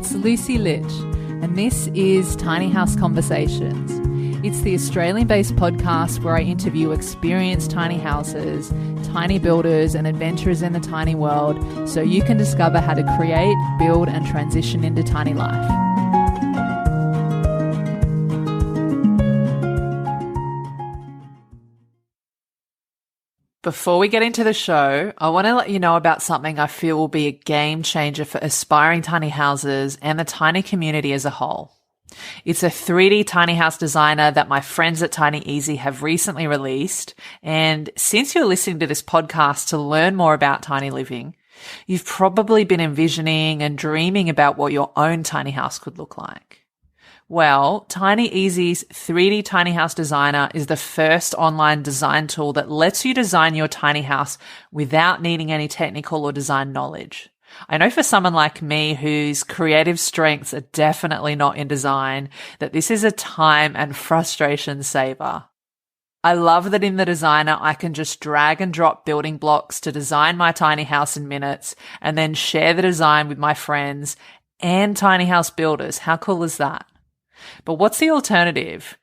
it's Lucy Litch, and this is Tiny House Conversations. It's the Australian-based podcast where I interview experienced tiny houses, tiny builders, and adventurers in the tiny world so you can discover how to create, build, and transition into tiny life. Before we get into the show, I want to let you know about something I feel will be a game changer for aspiring tiny houses and the tiny community as a whole. It's a 3D tiny house designer that my friends at Tiny Easy have recently released. And since you're listening to this podcast to learn more about tiny living, you've probably been envisioning and dreaming about what your own tiny house could look like. Well, Tiny Easy's 3D Tiny House Designer is the first online design tool that lets you design your tiny house without needing any technical or design knowledge. I know for someone like me whose creative strengths are definitely not in design, that this is a time and frustration saver. I love that in the designer, I can just drag and drop building blocks to design my tiny house in minutes and then share the design with my friends and tiny house builders. How cool is that? But what's the alternative?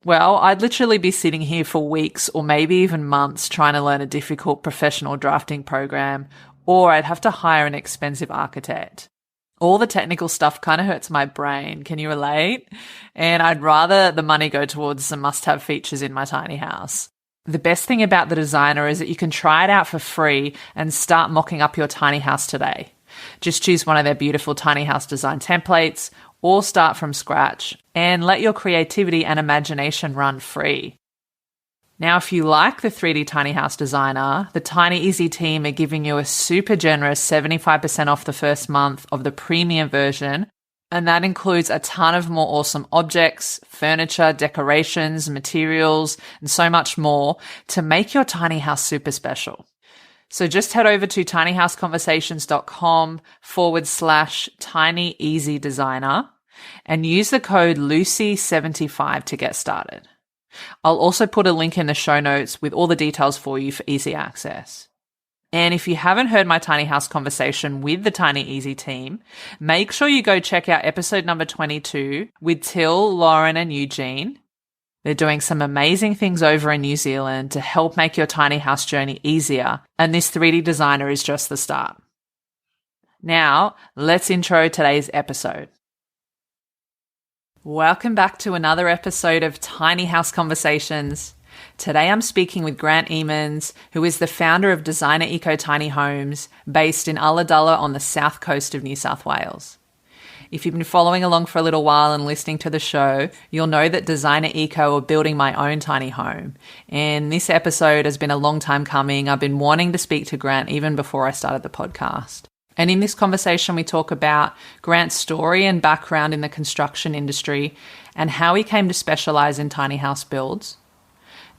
Well, I'd literally be sitting here for weeks or maybe even months trying to learn a difficult professional drafting program, or I'd have to hire an expensive architect. All the technical stuff kind of hurts my brain. Can you relate? And I'd rather the money go towards some must-have features in my tiny house. The best thing about the designer is that you can try it out for free and start mocking up your tiny house today. Just choose one of their beautiful tiny house design templates or start from scratch and let your creativity and imagination run free. Now, if you like the 3D Tiny House Designer, the Tiny Easy team are giving you a super generous 75% off the first month of the premium version, and that includes a ton of more awesome objects, furniture, decorations, materials, and so much more to make your tiny house super special. So just head over to tinyhouseconversations.com/tinyeasydesigner and use the code LUCY75 to get started. I'll also put a link in the show notes with all the details for you for easy access. And if you haven't heard my tiny house conversation with the Tiny Easy team, make sure you go check out episode number 22 with Till, Lauren, and Eugene. They're doing some amazing things over in New Zealand to help make your tiny house journey easier, and this 3D designer is just the start. Now, let's intro today's episode. Welcome back to another episode of Tiny House Conversations. Today I'm speaking with Grant Emans, who is the founder of Designer Eco Tiny Homes, based in Ulladulla on the South Coast of New South Wales. If you've been following along for a little while and listening to the show, you'll know that Designer Eco are building my own tiny home. And this episode has been a long time coming. I've been wanting to speak to Grant even before I started the podcast. And in this conversation, we talk about Grant's story and background in the construction industry and how he came to specialise in tiny house builds,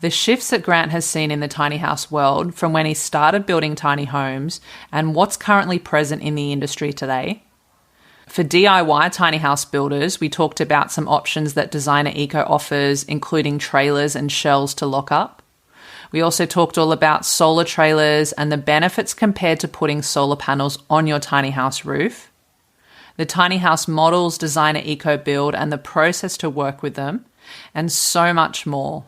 the shifts that Grant has seen in the tiny house world from when he started building tiny homes and what's currently present in the industry today. For DIY tiny house builders, we talked about some options that Designer Eco offers, including trailers and shells to lock up. We also talked all about solar trailers and the benefits compared to putting solar panels on your tiny house roof, the tiny house models Designer Eco build and the process to work with them, and so much more.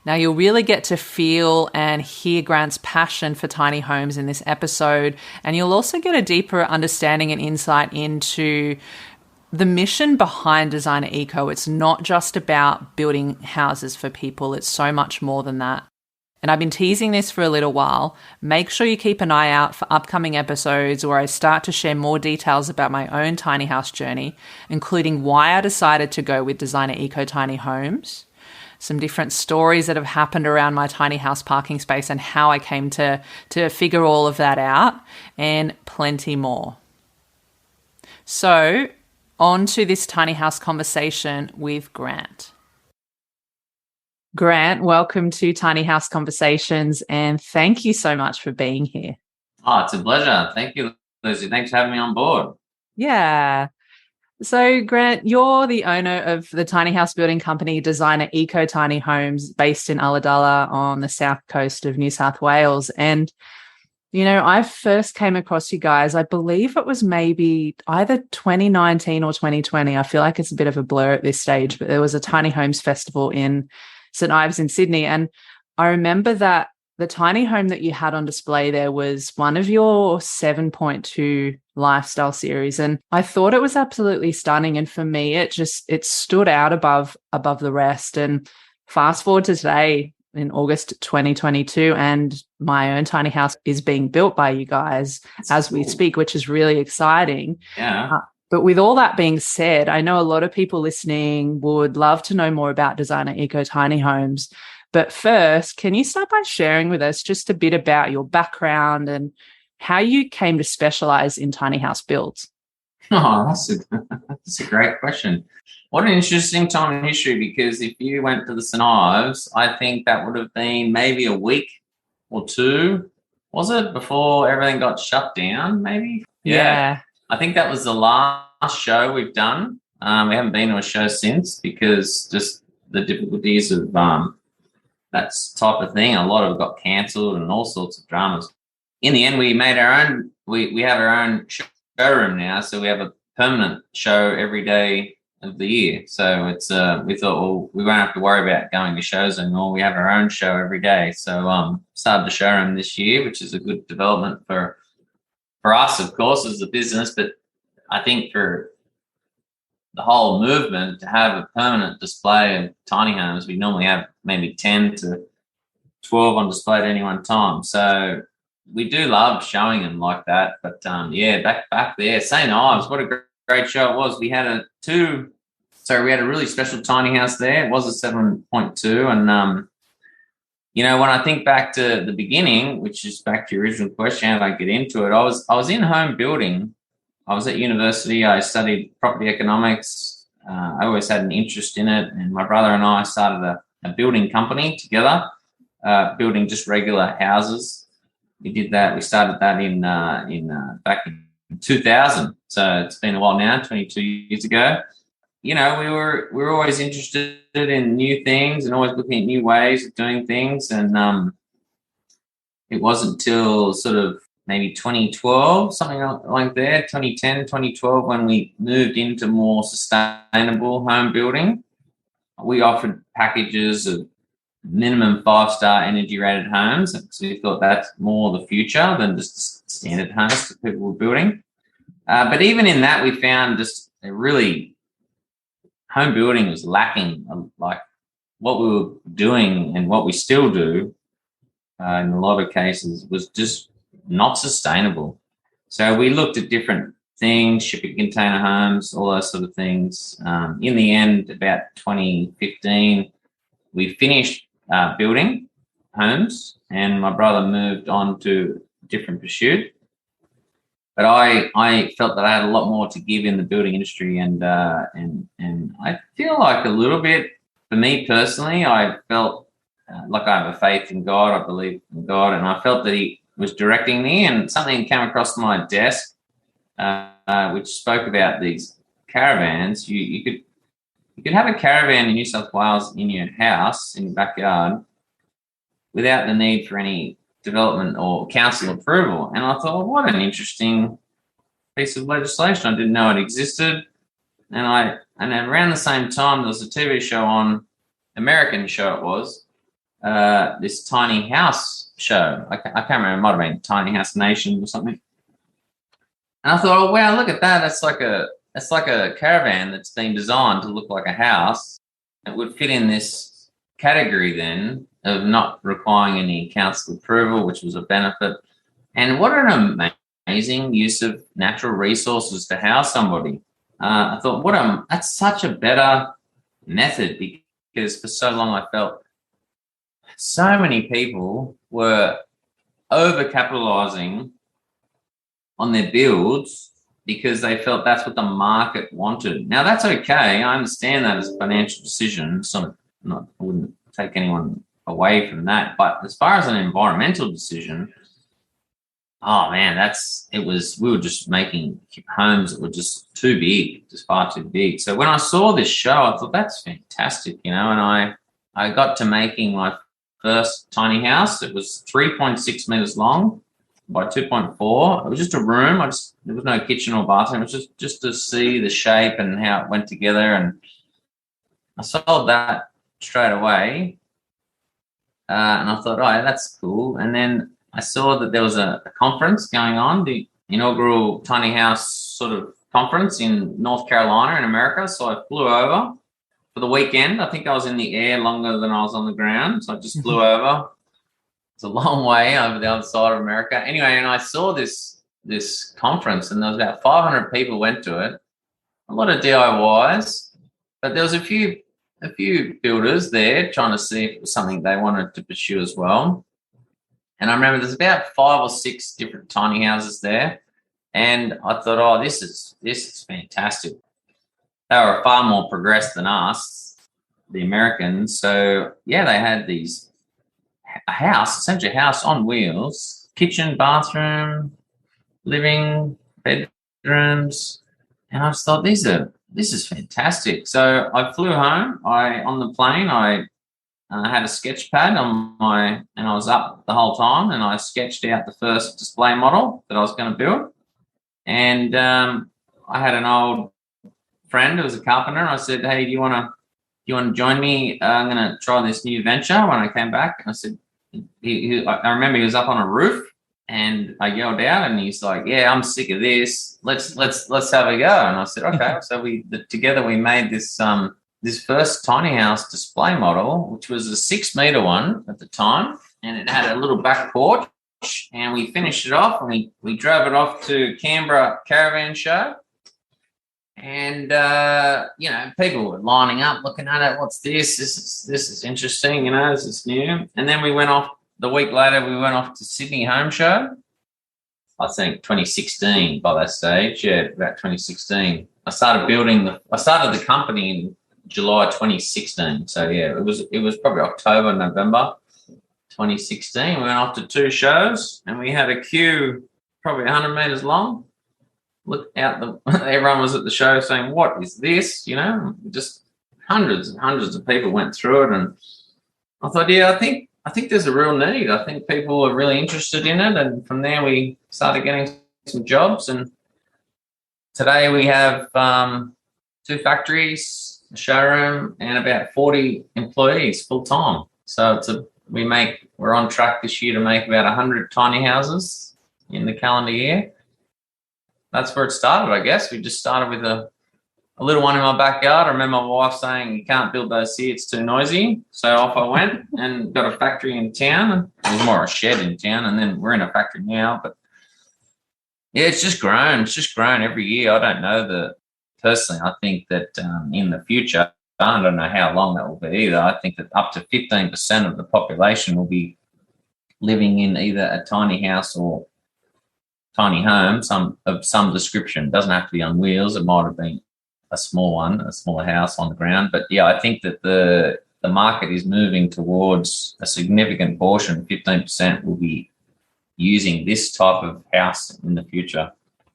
Now, you'll really get to feel and hear Grant's passion for tiny homes in this episode, and you'll also get a deeper understanding and insight into the mission behind Designer Eco. It's not just about building houses for people. It's so much more than that. And I've been teasing this for a little while. Make sure you keep an eye out for upcoming episodes where I start to share more details about my own tiny house journey, including why I decided to go with Designer Eco Tiny Homes, some different stories that have happened around my tiny house parking space and how I came to figure all of that out, and plenty more. So, on to this tiny house conversation with Grant. Grant, welcome to Tiny House Conversations, and thank you so much for being here. Oh, it's a pleasure. Thank you, Lucy. Thanks for having me on board. Yeah. So, Grant, you're the owner of the tiny house building company Designer Eco Tiny Homes, based in Ulladulla on the south coast of New South Wales. And I first came across you guys, I believe it was maybe either 2019 or 2020. I feel like it's a bit of a blur at this stage, but there was a tiny homes festival in St. Ives in Sydney. And I remember that the tiny home that you had on display there was one of your 7.2 lifestyle series. And I thought it was absolutely stunning. And for me, it stood out above the rest. And fast forward to today, in August 2022, and my own tiny house is being built by you guys as we speak, which is really exciting. Yeah. But with all that being said, I know a lot of people listening would love to know more about Designer Eco Tiny Homes. But first, can you start by sharing with us just a bit about your background and how you came to specialise in tiny house builds? Oh, that's a great question. What an interesting time in history, because if you went to the St. Ives, I think that would have been maybe a week or two, was it, before everything got shut down, maybe? Yeah. I think that was the last show we've done. We haven't been to a show since because just the difficulties of that type of thing. A lot of it got cancelled and all sorts of dramas. In the end, we made our own, we have our own showroom now, so we have a permanent show every day of the year. So it's we thought, well, we won't have to worry about going to shows anymore. We have our own show every day. So started the showroom this year, which is a good development for us, of course, as a business, but I think for the whole movement to have a permanent display of tiny homes, we normally have maybe 10 to 12 on display at any one time. So we do love showing them like that. But back there, St. Ives, what a great show it was. We had a really special tiny house there. It was a 7.2. And, when I think back to the beginning, which is back to your original question, how did I get into it? I was in home building. I was at university. I studied property economics. I always had an interest in it. And my brother and I started a building company together, building just regular houses. We did that. We started that in back in 2000. So it's been a while now, 22 years ago. We were always interested in new things and always looking at new ways of doing things. And it wasn't until sort of maybe 2012, something like that, 2010, 2012, when we moved into more sustainable home building. We offered packages of minimum 5-star energy rated homes. So we thought that's more the future than just standard homes that people were building. But even in that, we found just home building was lacking. Like what we were doing and what we still do in a lot of cases was just not sustainable. So we looked at different things, shipping container homes, all those sort of things. In the end, about 2015, we finished building homes, and my brother moved on to a different pursuit. But I felt that I had a lot more to give in the building industry, and I feel like a little bit, for me personally, I felt like I have a faith in God. I believe in God, and I felt that He was directing me, and something came across my desk, which spoke about these caravans. You could have a caravan in New South Wales in your house, in your backyard, without the need for any development or council approval. And I thought, well, what an interesting piece of legislation. I didn't know it existed. And around the same time, there was a TV show on, American show it was, this tiny house show. I can't remember, it might have been Tiny House Nation or something. And I thought, oh, wow, look at that. That's like a caravan that's been designed to look like a house. It would fit in this category then of not requiring any council approval, which was a benefit. And what an amazing use of natural resources to house somebody. I thought, that's such a better method, because for so long I felt so many people were over-capitalizing on their builds because they felt that's what the market wanted. Now, that's okay. I understand that as a financial decision. So I wouldn't take anyone away from that. But as far as an environmental decision, oh man, we were just making homes that were just too big, just far too big. So when I saw this show, I thought, that's fantastic, and I got to making my first tiny house. It was 3.6 meters long by 2.4. It was just a room. There was no kitchen or bathroom. It was just to see the shape and how it went together. And I sold that straight away. And I thought, oh, that's cool. And then I saw that there was a conference going on, the inaugural tiny house sort of conference in North Carolina in America. So I flew over for the weekend. I think I was in the air longer than I was on the ground. So I just flew over. It's a long way over the other side of America. Anyway, and I saw this conference, and there was about 500 people went to it. A lot of DIYs, but there was a few builders there trying to see if it was something they wanted to pursue as well. And I remember there's about 5 or 6 different tiny houses there. And I thought, oh, this is fantastic. They were far more progressed than us, the Americans. So, yeah, they had essentially a house on wheels, kitchen, bathroom, living, bedrooms. And I just thought, this is fantastic. So I flew home. On the plane, I had a sketch pad and I was up the whole time, and I sketched out the first display model that I was going to build. And I had an old friend who was a carpenter. I said, hey, do you want to join me? I'm going to try this new venture. When I came back, I said, I remember he was up on a roof, and I yelled out, and he's like, yeah, I'm sick of this. Let's have a go. And I said, okay. So together we made this first tiny house display model, which was a 6-meter one at the time, and it had a little back porch. And we finished it off, and we drove it off to Canberra Caravan Show. And people were lining up, looking at it. What's this? This is interesting. This is new. And then we went off. The week later, we went off to Sydney Home Show. I think 2016 by that stage. Yeah, about 2016. I started the company in July 2016. So yeah, it was probably October, November 2016. We went off to 2 shows, and we had a queue probably 100 meters long. Look out! Everyone was at the show saying, "What is this?" Just hundreds and hundreds of people went through it, and I thought, yeah, I think there's a real need. I think people are really interested in it, and from there we started getting some jobs. And today we have 2 factories, a showroom, and about 40 employees full time. So we're on track this year to make about 100 tiny houses in the calendar year. That's where it started, I guess. We just started with a little one in my backyard. I remember my wife saying, you can't build those here, it's too noisy. So off I went and got a factory in town. It was more a shed in town, and then we're in a factory now. But yeah, it's just grown. It's just grown every year. I don't know personally, I think that in the future, I don't know how long that will be either. I think that up to 15% of the population will be living in either a tiny house or tiny home, of some description. It doesn't have to be on wheels. It might have been a small one, a smaller house on the ground. But yeah, I think that the market is moving towards a significant portion, 15% will be using this type of house in the future.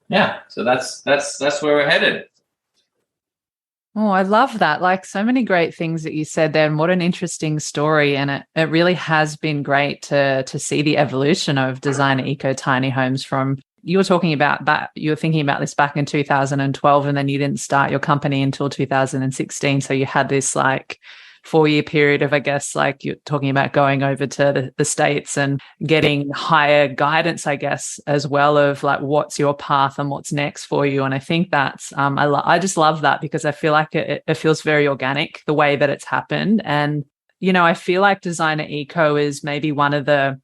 Yeah, so that's where we're headed. Oh, I love that. Like, so many great things that you said there, and what an interesting story. And it really has been great to see the evolution of designer eco tiny homes from, you were talking about that, you were thinking about this back in 2012, and then you didn't start your company until 2016. So you had this like 4-year period of, I guess, like you're talking about going over to the States and getting higher guidance, I guess, as well, of like, what's your path and what's next for you. And I think that's, I just love that, because I feel like it feels very organic, the way that it's happened. And, I feel like Designer Eco is maybe one of the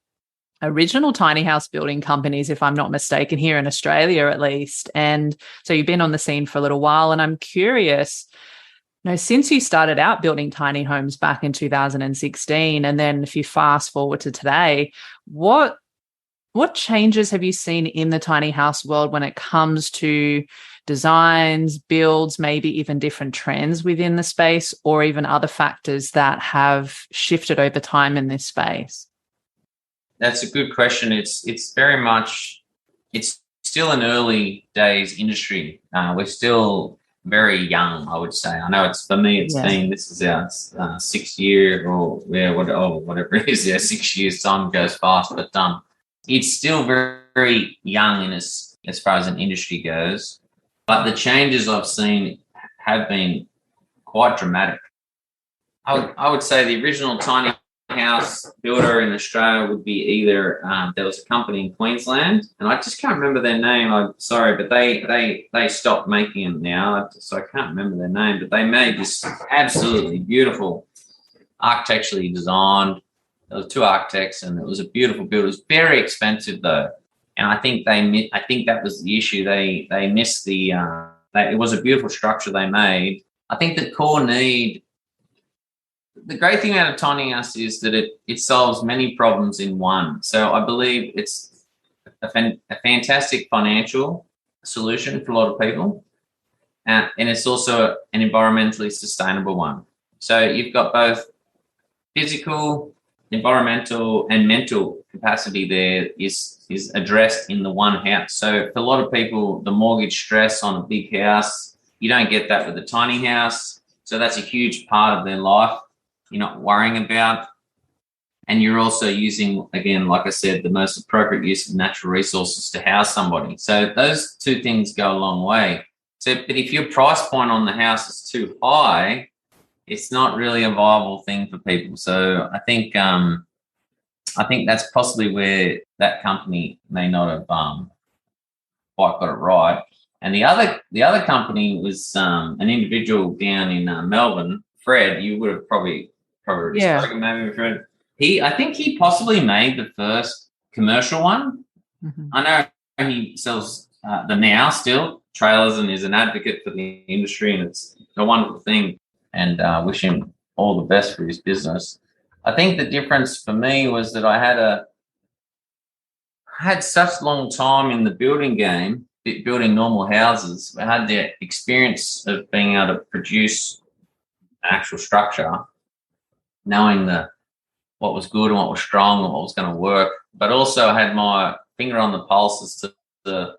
original tiny house building companies, if I'm not mistaken, here in Australia, at least. And so you've been on the scene for a little while, and I'm curious, since you started out building tiny homes back in 2016, and then if you fast forward to today, what changes have you seen in the tiny house world when it comes to designs, builds, maybe even different trends within the space, or even other factors that have shifted over time in this space? That's a good question. It's very much, it's still an early days industry. We're still very young, I would say. I know it's, for me, it's been, this is our 6th year, or whatever it is. Yeah, 6 years, time goes fast, but it's still very, very young as far as an industry goes, but the changes I've seen have been quite dramatic. I would say the original tiny house builder in Australia would be either there was a company in Queensland, and I just can't remember their name. I'm sorry, but they stopped making them now, so I can't remember their name. But they made this absolutely beautiful, architecturally designed. There was 2 architects, and it was a beautiful build. It was very expensive though, and I think that was the issue. They missed the. It was a beautiful structure they made. I think the core need. The great thing about a tiny house is that it solves many problems in one. So I believe it's a fantastic financial solution for a lot of people, and it's also an environmentally sustainable one. So you've got both physical, environmental, and mental capacity there is addressed in the one house. So for a lot of people, the mortgage stress on a big house, you don't get that with a tiny house. So that's a huge part of their life you're not worrying about. And you're also using, again, like I said, the most appropriate use of natural resources to house somebody. So those 2 things go a long way. So, but if your price point on the house is too high, it's not really a viable thing for people. So I think that's possibly where that company may not have quite got it right. And the other company was an individual down in Melbourne. Fred, you would have probably spoken maybe with Fred. I think he possibly made the first commercial one. Mm-hmm. I know he sells them now still, trailers, and is an advocate for the industry, and it's a wonderful thing. And wish him all the best for his business. I think the difference for me was that I had such long time in the building game, building normal houses. I had the experience of being able to produce an actual structure, knowing what was good and what was strong and what was going to work, but also I had my finger on the pulse as to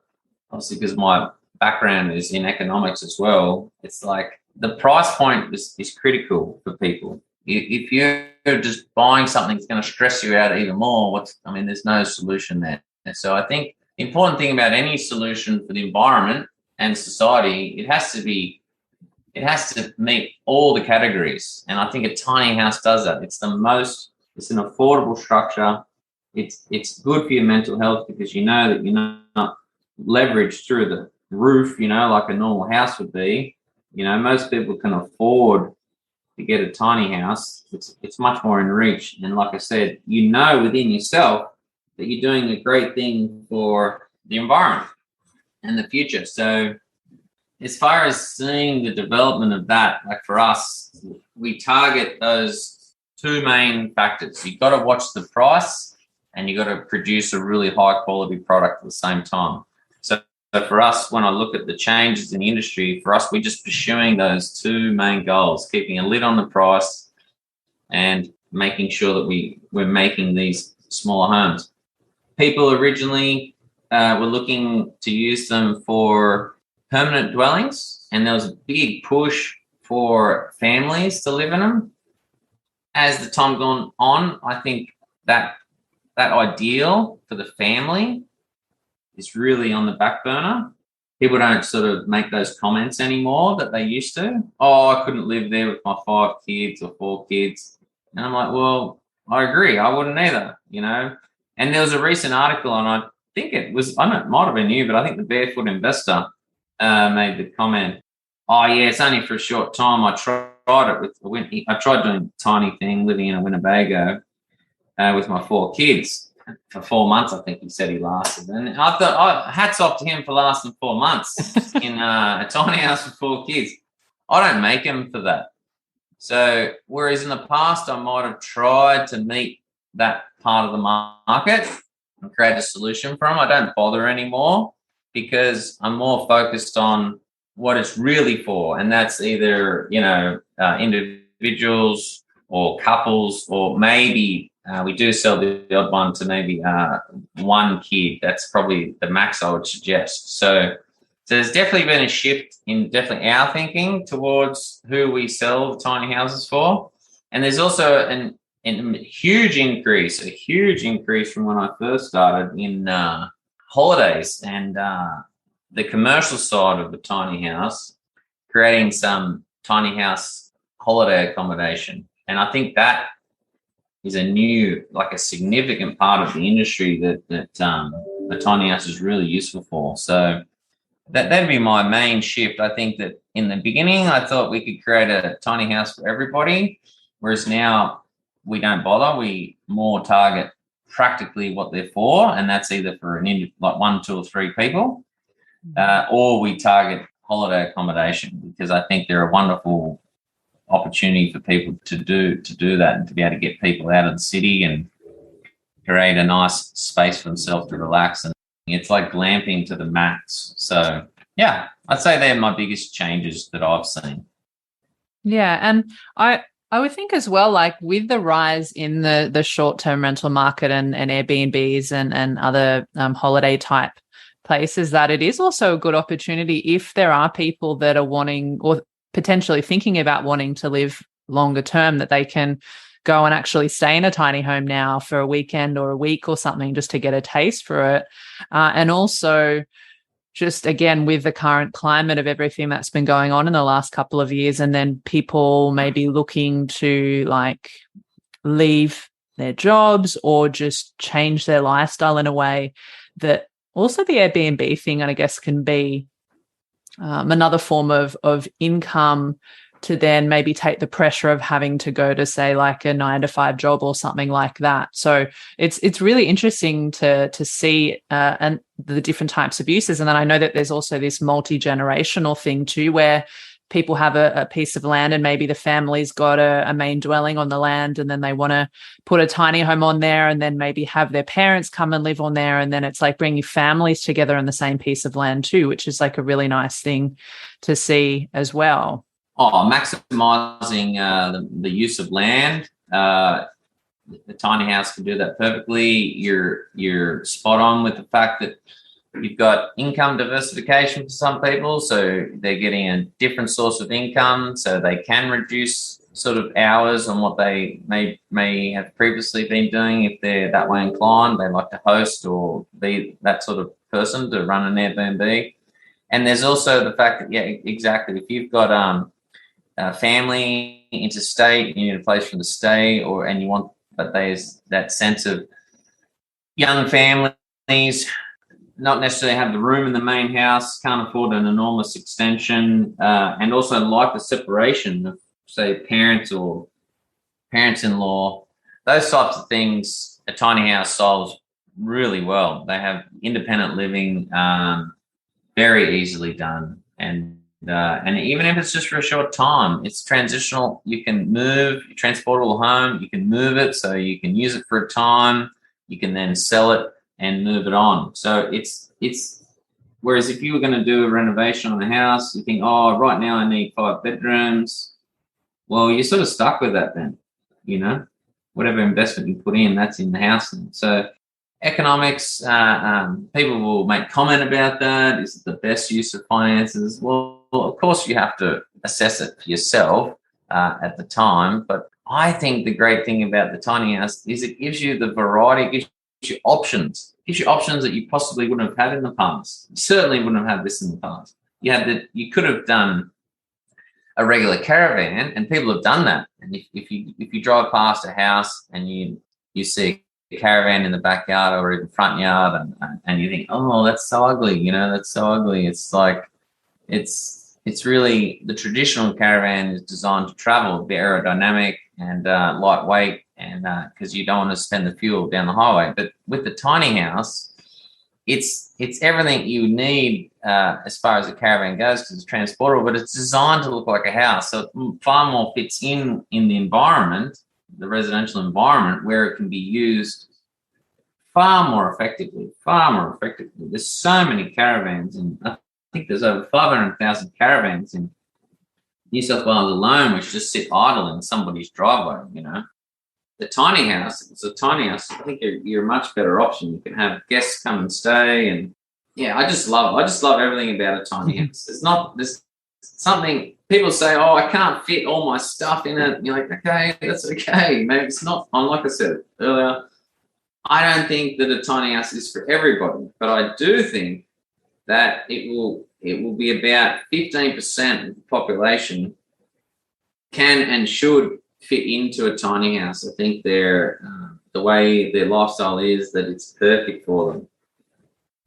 obviously, because my background is in economics as well. It's like the price point is critical for people. If you're just buying something that's going to stress you out even more, there's no solution there. And so I think the important thing about any solution for the environment and society, it has to meet all the categories. And I think a tiny house does that. It's an affordable structure. It's good for your mental health because you know that you're not leveraged through the roof, like a normal house would be. Most people can afford to get a tiny house. It's much more in reach. And like I said, within yourself that you're doing a great thing for the environment and the future. So as far as seeing the development of that, like for us, we target those 2 main factors. You've got to watch the price and you've got to produce a really high quality product at the same time. So for us, when I look at the changes in the industry, for us, we're just pursuing those 2 main goals, keeping a lid on the price and making sure that we're making these smaller homes. People originally were looking to use them for permanent dwellings, and there was a big push for families to live in them. As the time gone on, I think that ideal for the family is really on the back burner. People don't sort of make those comments anymore that they used to. Oh, I couldn't live there with my 5 kids or 4 kids. And I'm like, well, I agree. I wouldn't either, And there was a recent article, and I think it might have been you, but I think the Barefoot Investor made the comment, oh, yeah, it's only for a short time. I tried it I tried doing a tiny thing, living in a Winnebago with my 4 kids. For 4 months, I think he said he lasted. And I thought, hats off to him for lasting 4 months in a tiny house with 4 kids. I don't make him for that. So whereas in the past, I might have tried to meet that part of the market and create a solution for them, I don't bother anymore because I'm more focused on what it's really for. And that's either, individuals or couples, or maybe we do sell the odd one to maybe 1 kid. That's probably the max I would suggest. So there's definitely been a shift in definitely our thinking towards who we sell tiny houses for. And there's also a huge increase from when I first started in holidays and the commercial side of the tiny house, creating some tiny house holiday accommodation. And I think that is a significant part of the industry that the tiny house is really useful for. So that'd be my main shift. I think that in the beginning, I thought we could create a tiny house for everybody, whereas now we don't bother. We more target practically what they're for, and that's either for like 1, 2, or 3 people, or we target holiday accommodation, because I think they're a wonderful opportunity for people to do that and to be able to get people out of the city and create a nice space for themselves to relax. And it's like glamping to the max. So yeah, I'd say they're my biggest changes that I've seen. Yeah, and I would think as well, like with the rise in the short-term rental market and Airbnbs and other holiday type places, that it is also a good opportunity if there are people that are wanting or potentially thinking about wanting to live longer term, that they can go and actually stay in a tiny home now for a weekend or a week or something, just to get a taste for it. And also just, again, with the current climate of everything that's been going on in the last couple of years, and then people maybe looking to like leave their jobs or just change their lifestyle in a way, that also the Airbnb thing, and I guess, can be another form of income to then maybe take the pressure of having to go to, say, like a 9-to-5 job or something like that. So it's really interesting to see and the different types of uses. And then I know that there's also this multi-generational thing too, where people have a piece of land and maybe the family's got a main dwelling on the land, and then they want to put a tiny home on there and then maybe have their parents come and live on there. And then it's like bringing families together on the same piece of land too, which is like a really nice thing to see as well. Maximizing the use of land. The tiny house can do that perfectly. You're spot on with the fact that you've got income diversification for some people, so they're getting a different source of income, so they can reduce sort of hours on what they may have previously been doing if they're that way inclined. They like to host or be that sort of person to run an Airbnb. And there's also the fact that, yeah, exactly, if you've got a family interstate, you need a place for them to stay, but there's that sense of young families not necessarily have the room in the main house, can't afford an enormous extension, and also like the separation of, say, parents or parents-in-law. Those types of things, a tiny house solves really well. They have independent living, very easily done, and even if it's just for a short time, it's transitional. You can move your transportable home. You can move it, so you can use it for a time. You can then sell it and move it on. So it's whereas if you were going to do a renovation on a house, you think, oh, right now I need 5 bedrooms. Well, you're sort of stuck with that then, whatever investment you put in, that's in the house then. So economics, people will make comment about that. Is it the best use of finances? Well, of course you have to assess it for yourself at the time. But I think the great thing about the tiny house is it gives you the variety, it gives you options. It gives you options that you possibly wouldn't have had in the past. You certainly wouldn't have had this in the past. You could have done a regular caravan, and people have done that. And if you drive past a house and you see a caravan in the backyard or even front yard, and you think, oh, that's so ugly, that's so ugly. It's like it's really, the traditional caravan is designed to travel, be aerodynamic and lightweight, and because you don't want to spend the fuel down the highway. But with the tiny house, it's everything you need as far as a caravan goes, because it's transportable, but it's designed to look like a house. So it far more fits in the environment, the residential environment, where it can be used far more effectively. There's so many caravans, and I think there's over 500,000 caravans in New South Wales alone, which just sit idle in somebody's driveway, The tiny house, if it's a tiny house, I think you're a much better option. You can have guests come and stay, and yeah, I just love it. I just love everything about a tiny house. There's something people say, oh, I can't fit all my stuff in it. And you're like, okay, that's okay. Maybe it's not. Like I said earlier, I don't think that a tiny house is for everybody, but I do think that it will be about 15% of the population can and should fit into a tiny house. I think the way their lifestyle is, that it's perfect for them.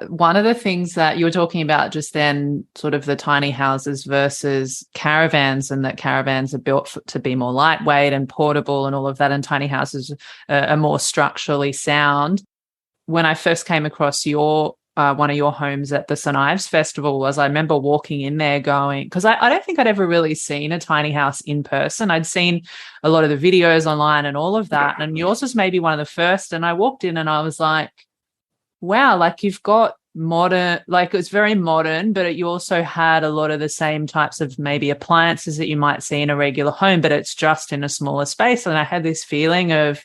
One of the things that you were talking about just then, sort of the tiny houses versus caravans, and that caravans are built to be more lightweight and portable and all of that, and tiny houses are more structurally sound. When I first came across one of your homes at the St. Ives Festival, I remember walking in there going, because I don't think I'd ever really seen a tiny house in person. I'd seen a lot of the videos online and all of that, and yours was maybe one of the first. And I walked in and I was like, wow, like you've got modern, like it's very modern, but you also had a lot of the same types of maybe appliances that you might see in a regular home, but it's just in a smaller space. And I had this feeling of,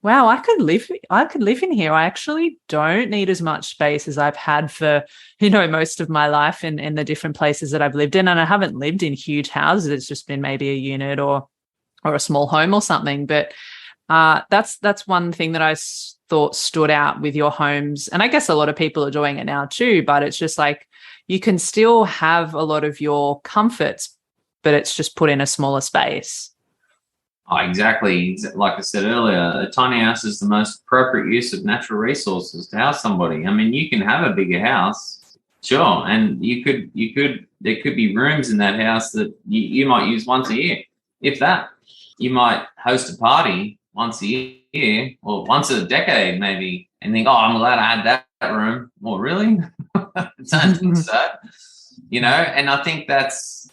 wow, I could live in here. I actually don't need as much space as I've had for, most of my life in the different places that I've lived in. And I haven't lived in huge houses. It's just been maybe a unit or a small home or something. But that's one thing that I thought stood out with your homes. And I guess a lot of people are doing it now too, but it's just like you can still have a lot of your comforts, but it's just put in a smaller space. Oh, exactly. Like I said earlier, a tiny house is the most appropriate use of natural resources to house somebody. I mean, you can have a bigger house, sure, and there could be rooms in that house that you might use once a year, if that. You might host a party once a year or once a decade maybe, and think, oh, I'm glad I had that room. Well, really? I don't think so. And I think that's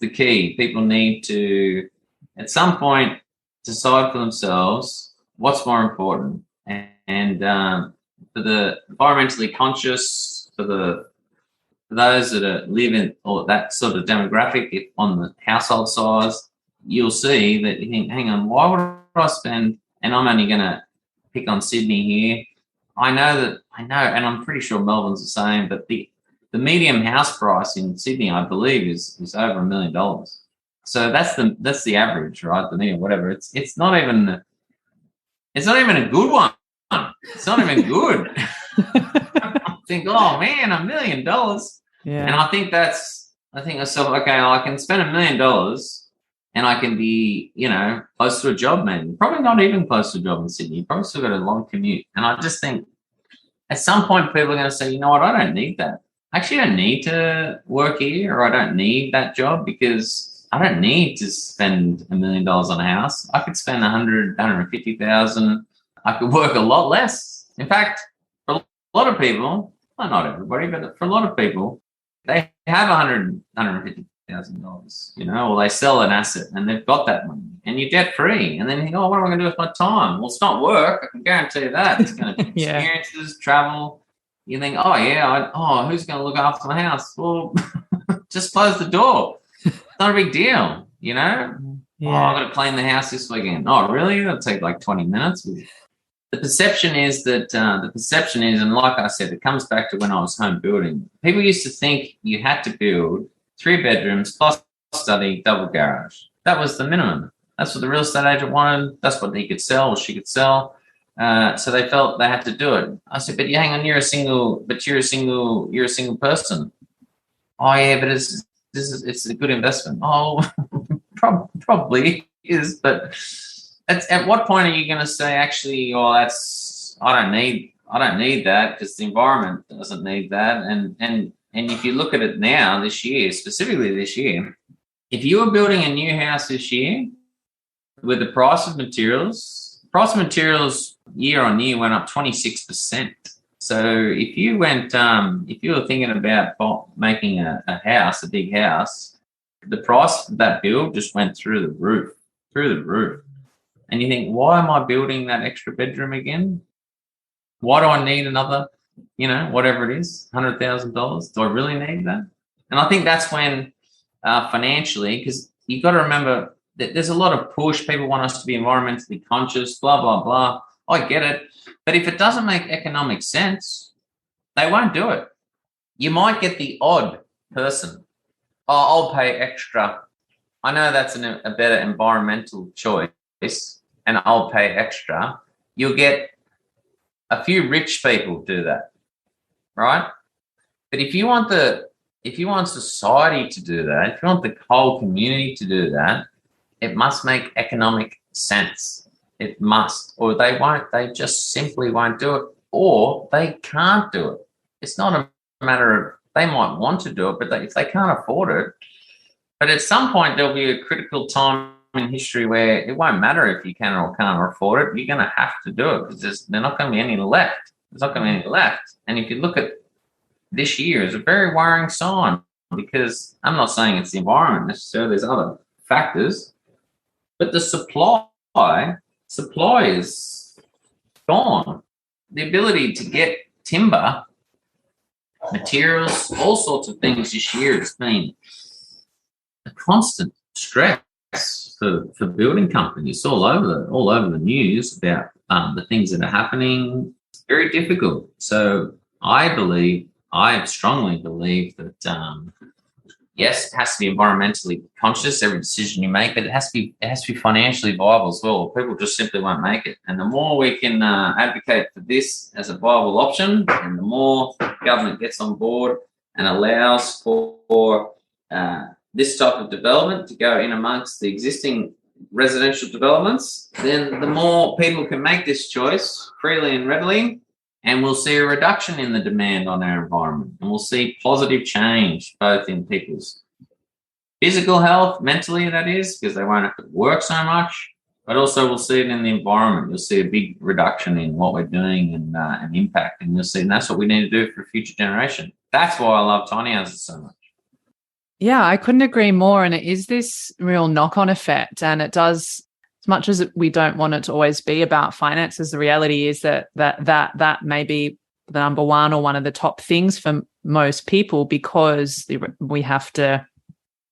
the key. People need to, at some point, decide for themselves what's more important. And for the environmentally conscious, for those that live in or that sort of demographic, if on the household size, you'll see that you think, hang on, why would I spend, and I'm only going to pick on Sydney here. I know, and I'm pretty sure Melbourne's the same, but the medium house price in Sydney, I believe, is over $1 million. So that's the average, right? The medium, whatever. It's not even a good one. It's not even good. I think, oh man, $1 million. Yeah. And I think myself, okay, I can spend $1 million and I can be, close to a job, maybe. Probably not even close to a job in Sydney. Probably still got a long commute. And I just think at some point people are going to say, you know what, I don't need that. I actually don't need to work here, or I don't need that job, because I don't need to spend $1 million on a house. I could spend 150,000. I could work a lot less. In fact, for a lot of people, well, not everybody, but for a lot of people, they have $150,000, or they sell an asset and they've got that money and you're debt free. And then you think, oh, what am I going to do with my time? Well, it's not work. I can guarantee you that. It's going to be experiences, travel. You think, oh yeah, who's going to look after my house? Well, just close the door. It's not a big deal, Yeah. Oh, I've got to clean the house this weekend. Oh, really? That'll take like 20 minutes. The perception is, and like I said, it comes back to when I was home building. People used to think you had to build 3 bedrooms plus study, double garage. That was the minimum. That's what the real estate agent wanted. That's what he could sell or she could sell. So they felt they had to do it. I said, but hang on, you're a single person. Oh yeah, but it's a good investment. Oh, probably is, but at what point are you going to say, actually, I don't need that, because the environment doesn't need that. And if you look at it now, specifically this year, if you were building a new house this year with the price of materials year on year went up 26%. So if you were thinking about making a house, a big house, the price of that build just went through the roof. And you think, why am I building that extra bedroom again? Why do I need another, whatever it is, $100,000? Do I really need that? And I think that's when financially, because you've got to remember that there's a lot of push. People want us to be environmentally conscious, blah, blah, blah. I get it. But if it doesn't make economic sense, they won't do it. You might get the odd person. Oh, I'll pay extra. I know that's a better environmental choice, and I'll pay extra. You'll get a few rich people do that, right? But if you want society to do that, if you want the whole community to do that, it must make economic sense. It must, or they won't. They just simply won't do it, or they can't do it. It's not a matter of they might want to do it, but if they can't afford it, but at some point there'll be a critical time in history where it won't matter if you can or can't afford it. You're going to have to do it because there's not going to be any left. There's not going to be any left. And if you look at this year, it's a very worrying sign because I'm not saying it's the environment necessarily. There's other factors, but the supply is gone. The ability to get timber, materials, all sorts of things this year has been a constant stress for building companies all over the news about the things that are happening. It's very difficult. So I strongly believe that yes, it has to be environmentally conscious, every decision you make, but it has to be financially viable as well. People just simply won't make it. And the more we can advocate for this as a viable option, and the more government gets on board and allows for this type of development to go in amongst the existing residential developments, then the more people can make this choice freely and readily, and we'll see a reduction in the demand on our environment, and we'll see positive change both in people's physical health, mentally that is, because they won't have to work so much, but also we'll see it in the environment. You'll see a big reduction in what we're doing and impact, and you'll see, and that's what we need to do for future generation. That's why I love tiny houses so much. Yeah, I couldn't agree more. And it is this real knock-on effect. And it does, as much as we don't want it to always be about finances, the reality is that may be the number one or one of the top things for most people, because we have to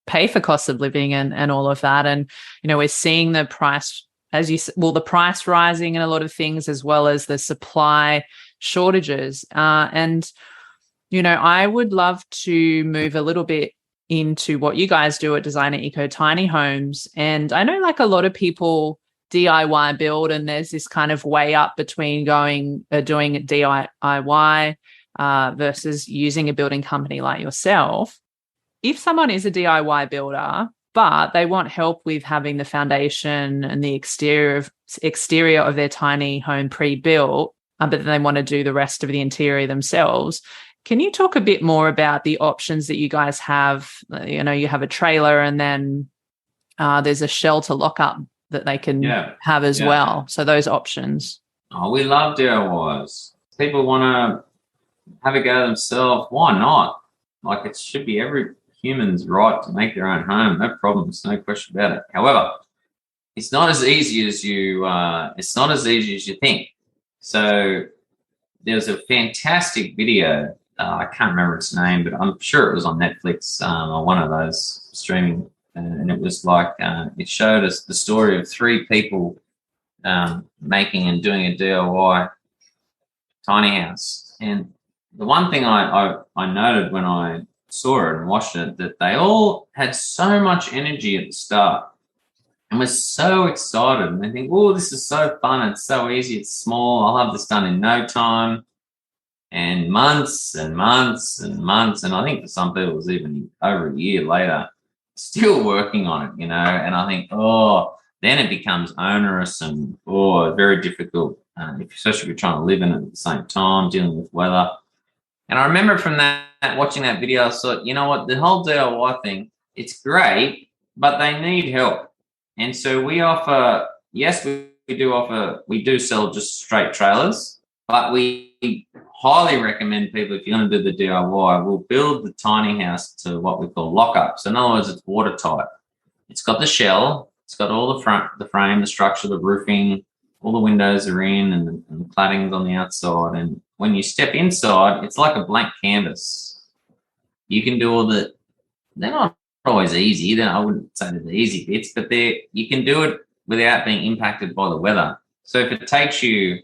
pay for cost of living and all of that. And, you know, we're seeing the price, the price rising in a lot of things, as well as the supply shortages. And, you know, I would love to move a little bit into what you guys do at Designer Eco Tiny Homes. And I know like a lot of people DIY build, and there's this kind of way up between doing it DIY versus using a building company like yourself. If someone is a DIY builder, but they want help with having the foundation and the exterior of their tiny home pre-built, but then they want to do the rest of the interior themselves, can you talk a bit more about the options that you guys have? You know, you have a trailer, and then there's a shelter lockup that they can have as well. So those options. Oh, we love DIYs. People want to have a go themselves. Why not? Like, it should be every human's right to make their own home. No problems, no question about it. However, it's not as easy as you. It's not as easy as you think. So there's a fantastic video. I can't remember its name, but I'm sure it was on Netflix or one of those streaming. And it was like, it showed us the story of three people making and doing a DIY tiny house. And the one thing I noted when I saw it and watched it, that they all had so much energy at the start and was so excited. And they think, oh, this is so fun. It's so easy. It's small. I'll have this done in no time. And months and months and months, and I think for some people it was even over a year later, still working on it, you know. And I think, then it becomes onerous and very difficult, especially if you're trying to live in it at the same time, dealing with weather. And I remember from that, watching that video, I thought, you know what, the whole DIY thing, it's great, but they need help. And so we offer, yes, we do sell just straight trailers, but we highly recommend people, if you're going to do the DIY, we'll build the tiny house to what we call lockup. So in other words, it's watertight. It's got the shell, it's got all the frame, the structure, the roofing, all the windows are in, and the cladding's on the outside. And when you step inside, it's like a blank canvas. You can do they're not always easy. I wouldn't say they're the easy bits, but you can do it without being impacted by the weather. So if it takes you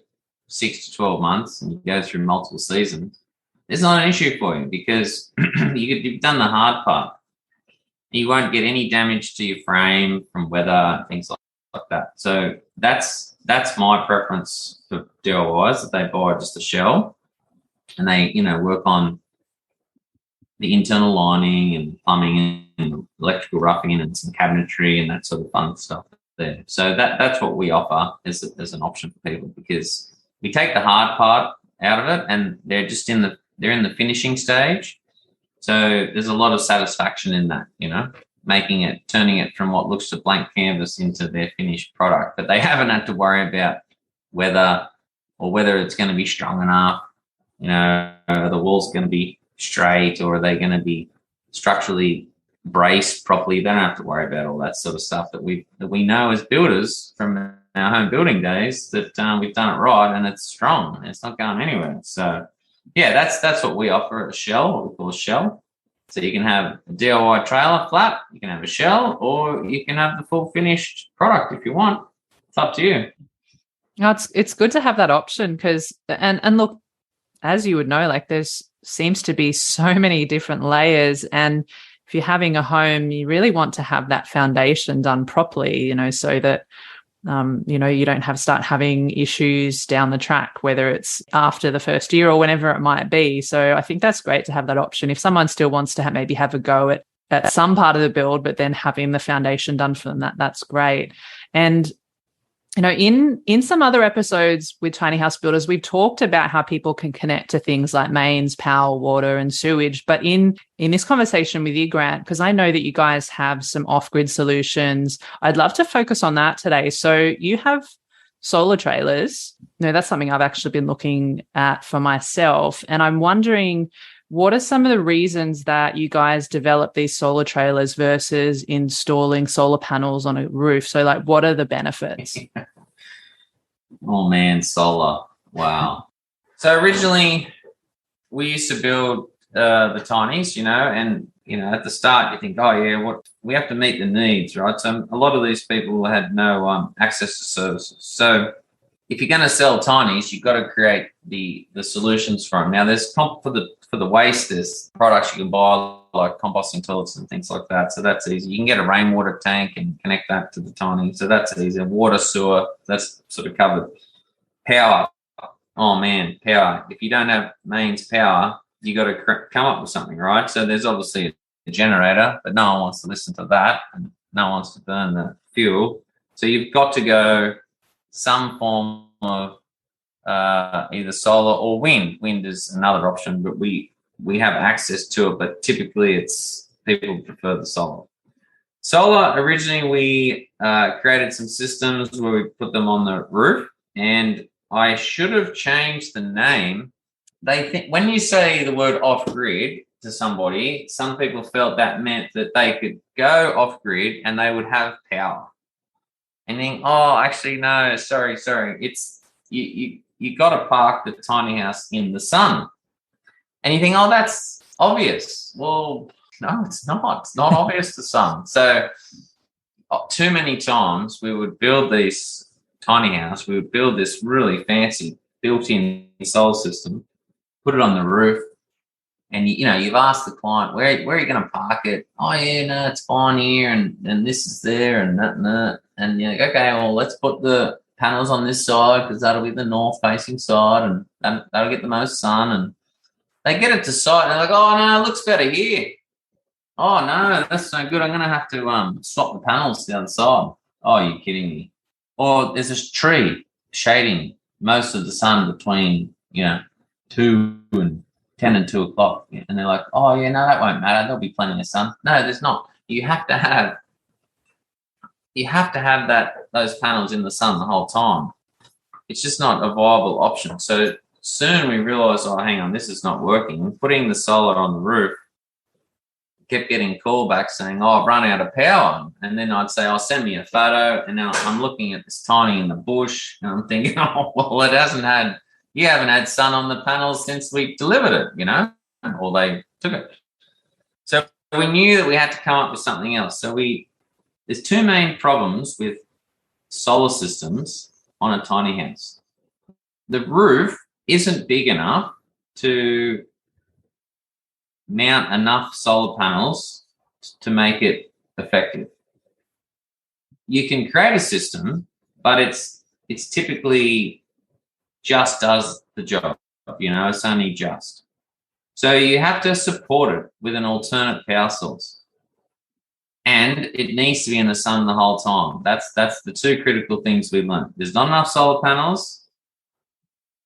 6 to 12 months and you go through multiple seasons, it's not an issue for you, because you've done the hard part. You won't get any damage to your frame from weather, things like that. So that's that's my preference for DIYs, that they buy just a shell and they, work on the internal lining and plumbing and electrical roughing and some cabinetry and that sort of fun stuff there. So that's what we offer as an option for people, because we take the hard part out of it and they're just in the finishing stage. So there's a lot of satisfaction in that, turning it from what looks a blank canvas into their finished product. But they haven't had to worry about whether it's going to be strong enough, are the walls going to be straight, or are they going to be structurally braced properly? They don't have to worry about all that sort of stuff that we know as builders from our home building days, that we've done it right and it's strong and it's not going anywhere. So yeah, that's what we offer at a shell, what we call a shell. So you can have a DIY trailer flat, you can have a shell, or you can have the full finished product if you want. It's up to you. No, it's good to have that option, because and look, as you would know, like there's seems to be so many different layers, and if you're having a home, you really want to have that foundation done properly, so that you don't start having issues down the track, whether it's after the first year or whenever it might be. So I think that's great to have that option. If someone still wants to maybe have a go at some part of the build, but then having the foundation done for them, that's great. And in some other episodes with tiny house builders, we've talked about how people can connect to things like mains, power, water, and sewage. But in this conversation with you, Grant, because I know that you guys have some off-grid solutions, I'd love to focus on that today. So you have solar trailers. That's something I've actually been looking at for myself. And I'm wondering, what are some of the reasons that you guys develop these solar trailers versus installing solar panels on a roof? So, like, what are the benefits? Oh, man, solar. Wow. So originally we used to build the tinies, and, at the start you think, oh, yeah, we have to meet the needs, right? So a lot of these people had no access to services. So if you're going to sell tinies, you've got to create the solutions for them. Now, there's for the waste, there's products you can buy like composting toilets and things like that. So that's easy. You can get a rainwater tank and connect that to the tiny. So that's easy. Water, sewer, that's sort of covered. Power. Oh man, power. If you don't have mains power, you got to come up with something, right? So there's obviously a generator, but no one wants to listen to that, and no one wants to burn the fuel. So you've got to go some form of either solar or wind. Wind is another option, but we have access to it, but typically it's people prefer the solar. Solar, originally we created some systems where we put them on the roof, and I should have changed the name. They think when you say the word off-grid to somebody, some people felt that meant that they could go off-grid and they would have power. And think, oh, actually, no, sorry. It's you got to park the tiny house in the sun. And you think, oh, that's obvious. Well, no, it's not. It's not obvious to some. So too many times we would build these tiny house, we would build this really fancy built-in solar system, put it on the roof, and you've asked the client, where are you going to park it? Oh, yeah, no, it's fine here, and this is there, and that. And you're like, okay, well, let's put the panels on this side because that'll be the north-facing side, and that'll get the most sun. And they get it to site, and they're like, oh, no, it looks better here. Oh, no, that's no good. I'm going to have to swap the panels down the side. Oh, you're kidding me. Or there's a tree shading most of the sun between, 2 and 10 and 2 o'clock. And they're like, oh, yeah, no, that won't matter. There'll be plenty of sun. No, there's not. You have to have those panels in the sun the whole time. It's just not a viable option. So soon we realized, oh, hang on, this is not working. Putting the solar on the roof, kept getting callbacks saying, oh, I've run out of power. And then I'd say, oh, send me a photo. And now I'm looking at this tiny in the bush, and I'm thinking, oh, well, you haven't had sun on the panels since we delivered it, or they took it. So we knew that we had to come up with something else. So there's two main problems with solar systems on a tiny house. The roof isn't big enough to mount enough solar panels to make it effective. You can create a system, but it's it's typically just does the job. It's only just. So you have to support it with an alternate power source. And it needs to be in the sun the whole time. That's the two critical things we learned. There's not enough solar panels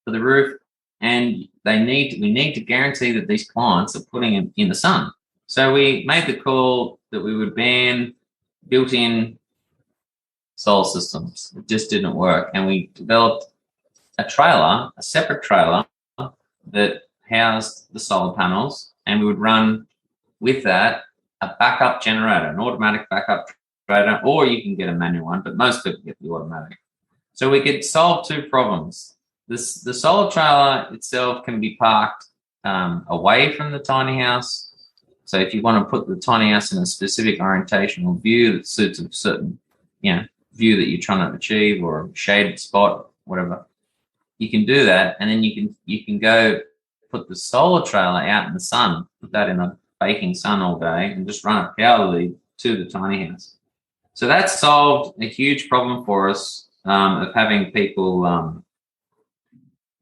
for the roof, and we need to guarantee that these clients are putting it in the sun. So we made the call that we would ban built-in solar systems. It just didn't work. And we developed a separate trailer that housed the solar panels, and we would run with that a backup generator, an automatic backup generator, or you can get a manual one, but most people get the automatic. So we could solve two problems. The solar trailer itself can be parked away from the tiny house. So if you want to put the tiny house in a specific orientation or view that suits a certain view that you're trying to achieve, or a shaded spot, whatever, you can do that, and then you can go put the solar trailer out in the sun, put that in the baking sun all day, and just run a power lead to the tiny house. So that solved a huge problem for us of having people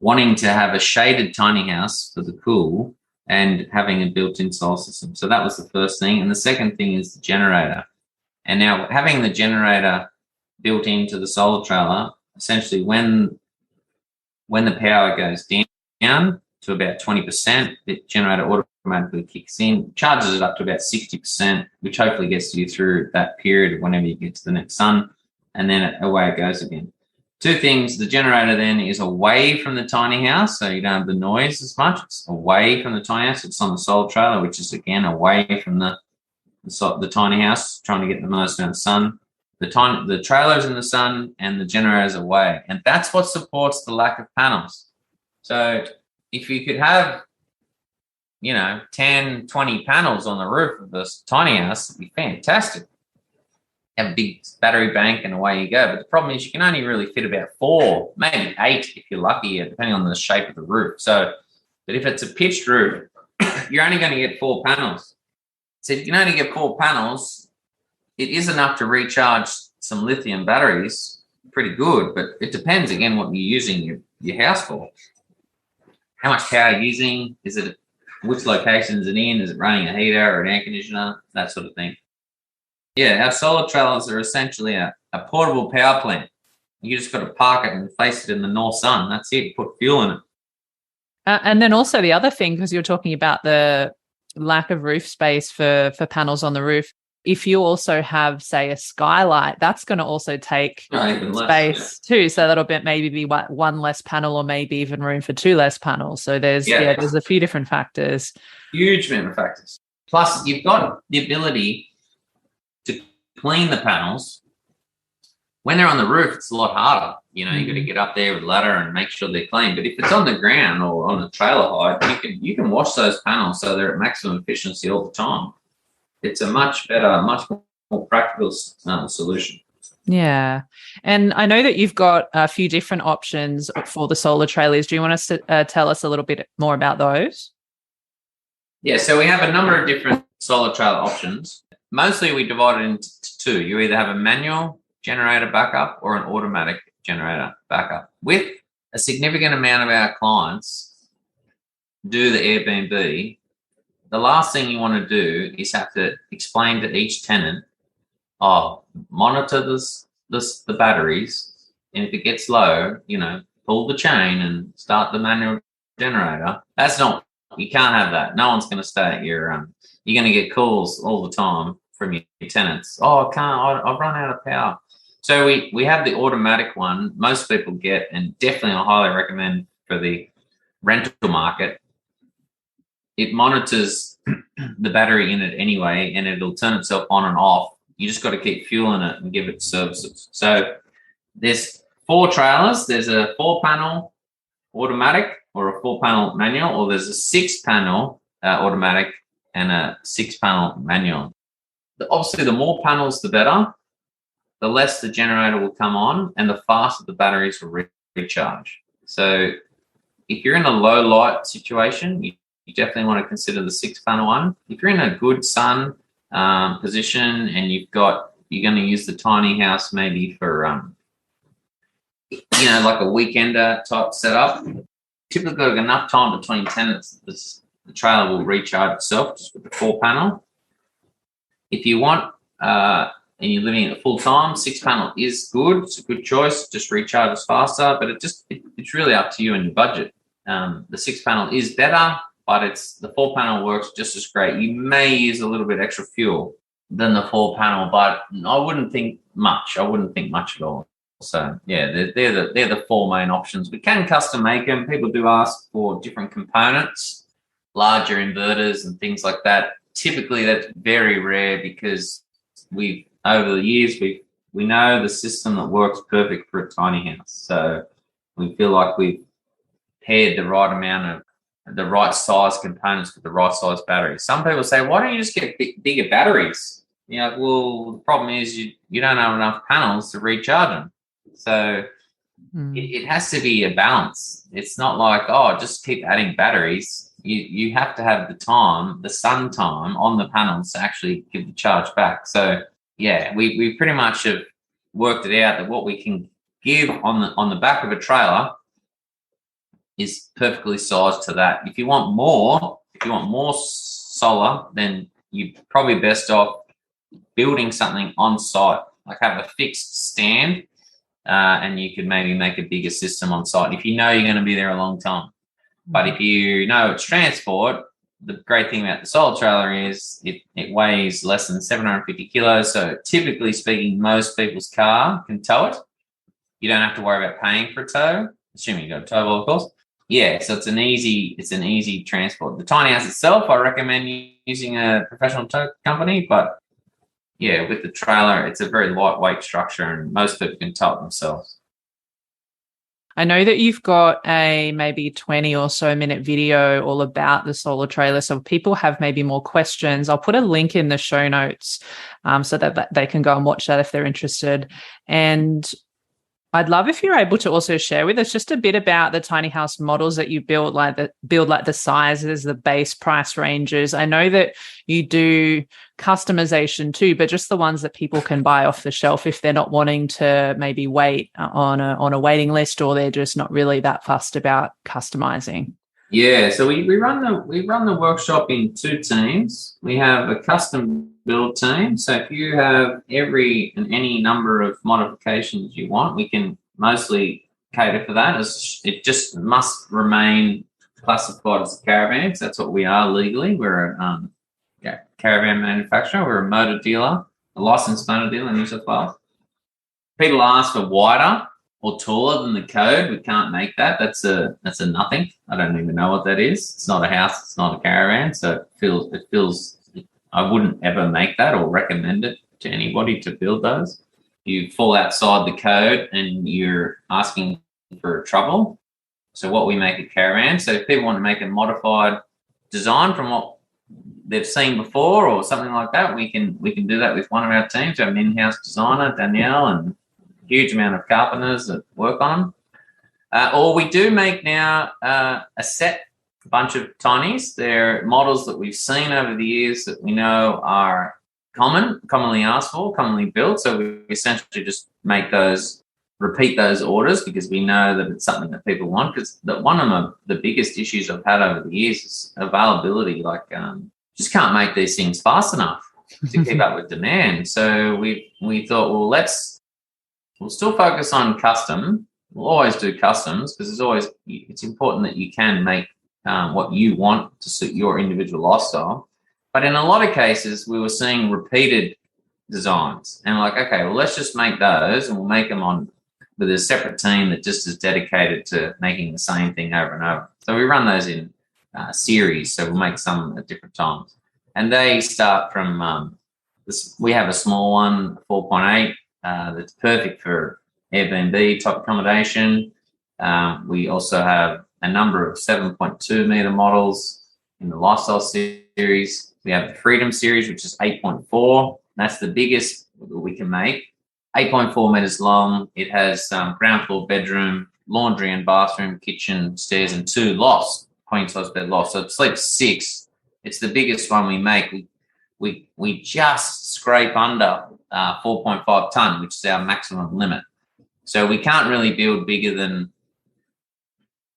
wanting to have a shaded tiny house for the cool and having a built-in solar system. So that was the first thing. And the second thing is the generator. And now having the generator built into the solar trailer, essentially when the power goes down to about 20%, the generator automatically kicks in, charges it up to about 60%, which hopefully gets you through that period of whenever you get to the next sun, and then away it goes again. Two things, the generator then is away from the tiny house, so you don't have the noise as much. It's away from the tiny house. It's on the solar trailer, which is, again, away from the tiny house, trying to get the most amount of sun. The trailer's in the sun and the generator's away. And that's what supports the lack of panels. So if you could have, 10, 20 panels on the roof of this tiny house, it'd be fantastic. Have a big battery bank and away you go. But the problem is you can only really fit about 4, maybe 8 if you're lucky, depending on the shape of the roof. But if it's a pitched roof, you're only going to get 4 panels. So if you can only get 4 panels, it is enough to recharge some lithium batteries, pretty good, but it depends, again, what you're using your house for. How much power you're using, which location is it in, is it running a heater or an air conditioner, that sort of thing. Yeah, our solar trailers are essentially a portable power plant. You just got to park it and place it in the north sun. That's it, put fuel in it. And then also the other thing, because you're talking about the lack of roof space for panels on the roof, if you also have, say, a skylight, that's going to also take space too. So that'll maybe be one less panel, or maybe even room for 2 less panels. So there's a few different factors. Huge amount of factors. Plus, you've got the ability to clean the panels. When they're on the roof, it's a lot harder. You got to get up there with a ladder and make sure they're clean. But if it's on the ground or on a trailer height, you can wash those panels so they're at maximum efficiency all the time. It's a much better, much more practical solution. Yeah. And I know that you've got a few different options for the solar trailers. Do you want us to tell us a little bit more about those? Yeah, so we have a number of different solar trailer options. Mostly we divide it into 2. You either have a manual generator backup or an automatic generator backup. With a significant amount of our clients do the Airbnb, the last thing you want to do is have to explain to each tenant, monitor the batteries, and if it gets low, pull the chain and start the manual generator. You can't have that. No one's going to stay at your, you're going to get calls all the time from your tenants. Oh, I've run out of power. So we have the automatic one most people get, and definitely I highly recommend for the rental market. It monitors the battery in it anyway, and it'll turn itself on and off. You just got to keep fueling it and give it services. So there's 4 trailers. There's a 4-panel automatic or a 4-panel manual, or there's a 6-panel automatic and a 6-panel manual. Obviously, the more panels, the better. The less the generator will come on, and the faster the batteries will recharge. So if you're in a low light situation, you definitely want to consider the 6-panel one. If you're in a good sun position and you're going to use the tiny house maybe for like a weekender type setup, typically got enough time between tenants. The trailer will recharge itself just with the 4-panel. If you want, and you're living in it full time, 6-panel is good. It's a good choice. Just recharges faster, but it's really up to you and your budget. The 6-panel is better, but the 4-panel works just as great. You may use a little bit extra fuel than the 4-panel, but I wouldn't think much. I wouldn't think much at all. So yeah, they're the 4 main options. We can custom make them. People do ask for different components, larger inverters and things like that. Typically, that's very rare because over the years we know the system that works perfect for a tiny house. So we feel like we've paired the right size components with the right size batteries. Some people say, why don't you just get bigger batteries? Well, the problem is you don't have enough panels to recharge them. So it has to be a balance. It's not like, just keep adding batteries. You have to have the sun time on the panels to actually give the charge back. So yeah, we pretty much have worked it out that what we can give on the back of a trailer is perfectly sized to that. If you want more solar, then you're probably best off building something on site, like have a fixed stand, and you could maybe make a bigger system on site if you know you're going to be there a long time. But if you know it's transport, the great thing about the solar trailer is it weighs less than 750 kilos. So typically speaking, most people's car can tow it. You don't have to worry about paying for a tow, assuming you got a tow ball, of course. Yeah, so it's an easy transport. The tiny house itself, I recommend using a professional tow company, but yeah, with the trailer, it's a very lightweight structure and most people can tow it themselves. I know that you've got a maybe 20 or so minute video all about the solar trailer. So if people have maybe more questions, I'll put a link in the show notes so that they can go and watch that if they're interested. And I'd love if you're able to also share with us just a bit about the tiny house models that you build, like the sizes, the base price ranges. I know that you do customization too, but just the ones that people can buy off the shelf if they're not wanting to maybe wait on a waiting list, or they're just not really that fussed about customizing. Yeah, so we run the workshop in 2 teams. We have a custom build team. So if you have every and any number of modifications you want, we can mostly cater for that. It just must remain classified as a caravan, because that's what we are legally. We're a caravan manufacturer. We're a motor dealer, a licensed motor dealer in New South Wales. People ask for wider or taller than the code. We can't make that. That's a nothing. I don't even know what that is. It's not a house. It's not a caravan. So it feels. I wouldn't ever make that or recommend it to anybody to build those. You fall outside the code and you're asking for trouble. So what we make a caravan. So if people want to make a modified design from what they've seen before or something like that, we can do that with one of our teams. We have an in-house designer, Danielle, and huge amount of carpenters that work on. Or we do make now a bunch of tinies. They're models that we've seen over the years that we know are commonly asked for, commonly built. So we essentially just repeat those orders because we know that it's something that people want. Because one of the biggest issues I've had over the years is availability. Like, just can't make these things fast enough to keep up with demand. So we thought, well, we'll still focus on custom. We'll always do customs because it's important that you can make what you want to suit your individual lifestyle. But in a lot of cases, we were seeing repeated designs. And like, okay, well, let's just make those and we'll make them with a separate team that just is dedicated to making the same thing over and over. So we run those in series. So we'll make some at different times. And they start from, we have a small one, 4.8, that's perfect for Airbnb type accommodation. We also have a number of 7.2 meter models in the lifestyle series. We have the Freedom series, which is 8.4. That's the biggest that we can make. 8.4 meters long. It has ground floor bedroom, laundry and bathroom, kitchen, stairs, and 2 lofts, queen size bed lofts. So it sleeps 6. It's the biggest one we make. We just scrape under 4.5 ton, which is our maximum limit. So we can't really build bigger than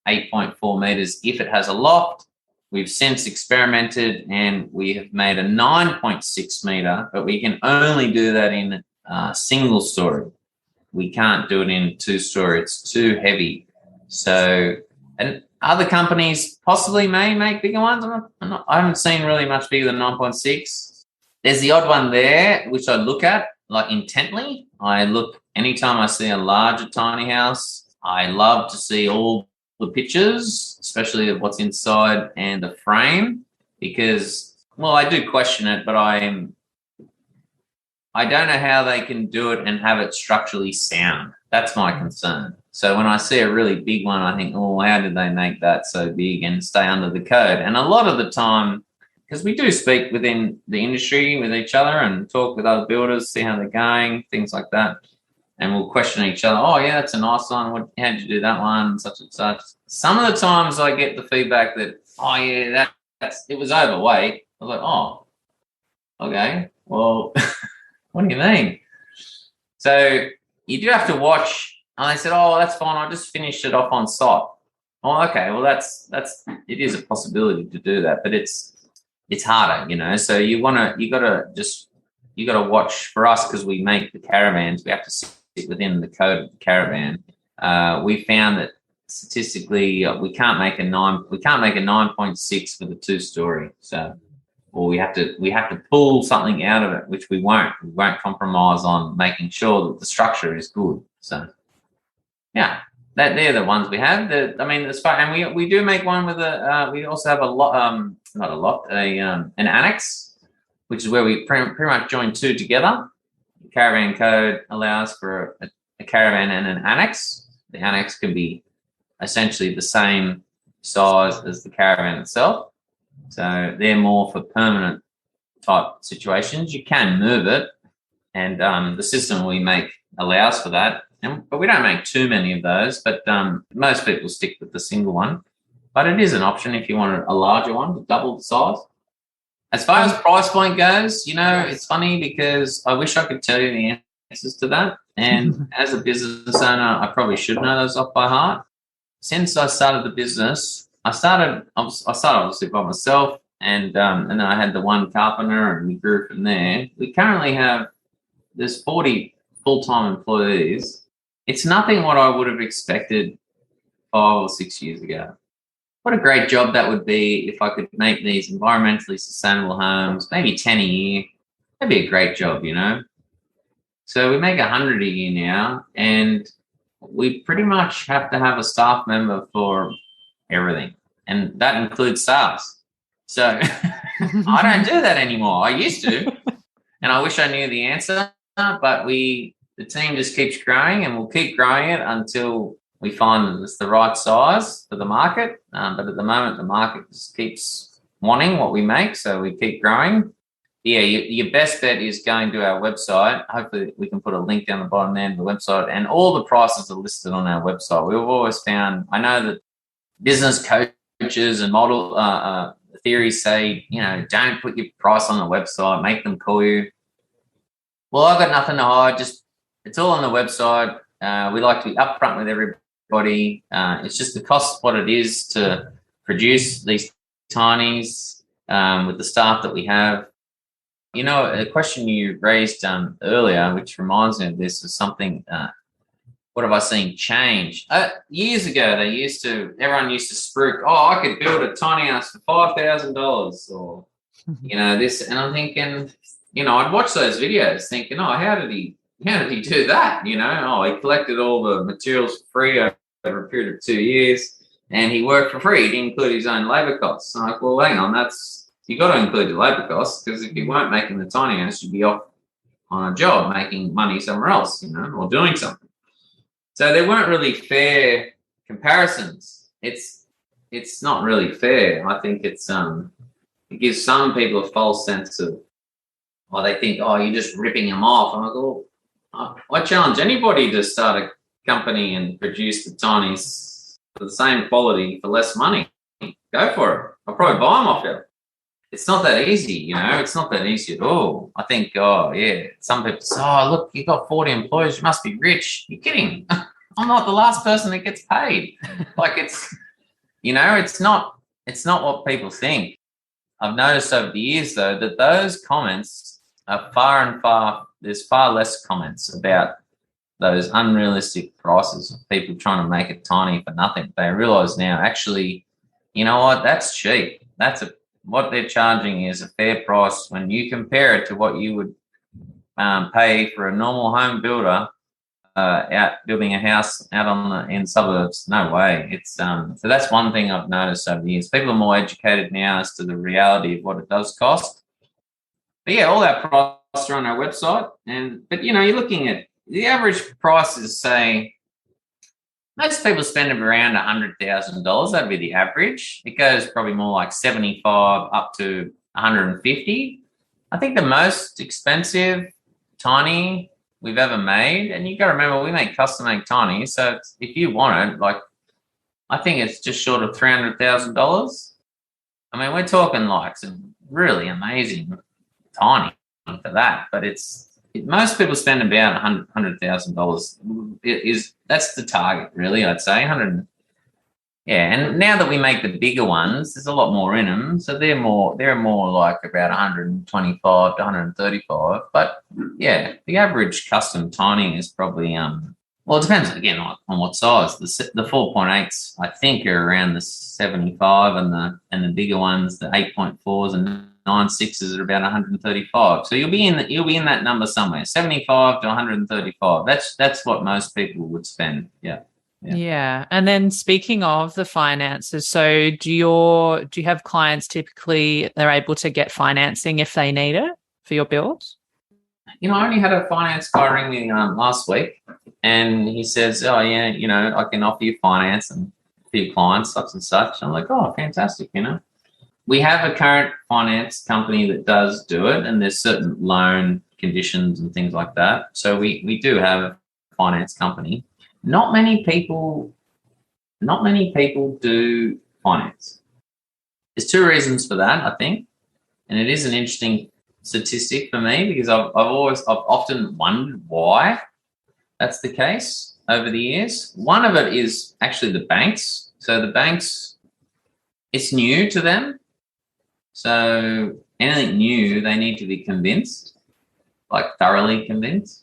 8.4 meters if it has a loft. We've since experimented and we have made a 9.6 meter, but we can only do that in single story. We can't do it in 2-story. It's too heavy. So, and other companies possibly may make bigger ones. I haven't seen really much bigger than 9.6. There's the odd one there, which I look at like intently. I look anytime I see a larger tiny house. I love to see all the pictures, especially of what's inside and the frame, because, well, I do question it, but I don't know how they can do it and have it structurally sound. That's my concern. So when I see a really big one, I think, oh, how did they make that so big and stay under the code? And a lot of the time, because we do speak within the industry with each other and talk with other builders, see how they're going, things like that. And we'll question each other. Oh, yeah, that's a nice one. How'd you do that one? Such and such. Some of the times I get the feedback that, oh, yeah, it was overweight. I was like, oh, okay. Well, what do you mean? So you do have to watch. And they said, oh, that's fine. I just finished it off on site. Oh, okay. Well, it is a possibility to do that, but it's harder, you know. So you gotta watch for us, because we make the caravans. We have to sit within the code of the caravan. We found that statistically we can't make a 9.6 for the 2-story. So, or we have to pull something out of it, which we won't. We won't compromise on making sure that the structure is good. So, yeah, they're the ones we have. As far, and we do make one with we also have an annex, which is where we pretty much join two together. The caravan code allows for a caravan and an annex. The annex can be essentially the same size as the caravan itself. So they're more for permanent type situations. You can move it, and the system we make allows for that. But we don't make too many of those, but most people stick with the single one. But it is an option if you want a larger one to double the size. As far as price point goes, you know, it's funny because I wish I could tell you the answers to that. And as a business owner, I probably should know those off by heart. Since I started the business, I started obviously by myself, and then I had the one carpenter, and we grew from there. We currently there's 40 full-time employees. It's nothing what I would have expected 5 or 6 years ago. What a great job that would be if I could make these environmentally sustainable homes, maybe 10 a year. That'd be a great job, you know. So we make 100 a year now, and we pretty much have to have a staff member for everything, and that includes sales. So I don't do that anymore. I used to, and I wish I knew the answer, but the team just keeps growing, and we'll keep growing it until we find that it's the right size for the market. But at the moment, the market just keeps wanting what we make, so we keep growing. Yeah, your best bet is going to our website. Hopefully we can put a link down the bottom there to the website, and all the prices are listed on our website. We've always found, I know that business coaches and model theories say, you know, don't put your price on the website, make them call you. Well, I've got nothing to hide. It's all on the website. We like to be upfront with everybody. It's just the cost, what it is to produce these tinies with the staff that we have. You know, a question you raised earlier, which reminds me of this, is something. What have I seen change? Years ago, everyone used to spruik. Oh, I could build a tiny house for $5,000, or you know this. And I'm thinking, you know, I'd watch those videos, thinking, oh, how did he do that? You know, oh, he collected all the materials for free over a period of 2 years, and he worked for free. He didn't include his own labour costs. I'm like, well, hang on, you got to include your labour costs, because if you weren't making the tiny house, you'd be off on a job making money somewhere else, you know, or doing something. So they weren't really fair comparisons. It's not really fair. I think it gives some people a false sense of, they think, oh, you're just ripping them off. I'm like, well, I challenge anybody to start a company and produce the tinies for the same quality for less money. Go for it. I'll probably buy them off you. it's not that easy, it's not that easy at all. I think, oh, yeah, some people say, oh, look, you got 40 employees, you must be rich. You're kidding. I'm not the last person that gets paid. Like it's not what people think. I've noticed over the years, though, that those comments are there's far less comments about those unrealistic prices of people trying to make it tiny for nothing. They realize now, actually, you know what, that's cheap. What they're charging is a fair price when you compare it to what you would pay for a normal home builder out building a house out in suburbs. No way. It's so that's one thing I've noticed over the years. People are more educated now as to the reality of what it does cost. But yeah, all our prices are on our website, but you're looking at the average price is, say, most people spend around $100,000. That'd be the average. It goes probably more like 75 up to 150. I think the most expensive tiny we've ever made, and you got to remember we make custom-made tiny, so if you want it, like, I think it's just short of $300,000. I mean, we're talking like some really amazing tiny for that, but most people spend about $100,000. That's the target, really. I'd say 100. Yeah, and now that we make the bigger ones, there's a lot more in them, so they're more like about 125 to 135. But yeah, the average custom tiny is probably well, it depends again on what size. The 4.8s I think are around the 75, and the bigger ones, the 8.4s and 9.6s, are about 135. So you'll be in that number somewhere, 75 to 135. That's what most people would spend. Yeah. Yeah. And then speaking of the finances, so do you have clients typically they're able to get financing if they need it for your builds? I only had a finance guy ring me last week, and he says, oh yeah, I can offer you finance and for your clients, such and such. I'm like, oh, fantastic. We have a current finance company that does do it, and there's certain loan conditions and things like that. So we do have a finance company. Not many people do finance. There's two reasons for that, I think, and it is an interesting statistic for me because I've often wondered why that's the case over the years. One of it is actually the banks. So the banks, it's new to them. So anything new, they need to be convinced, like thoroughly convinced.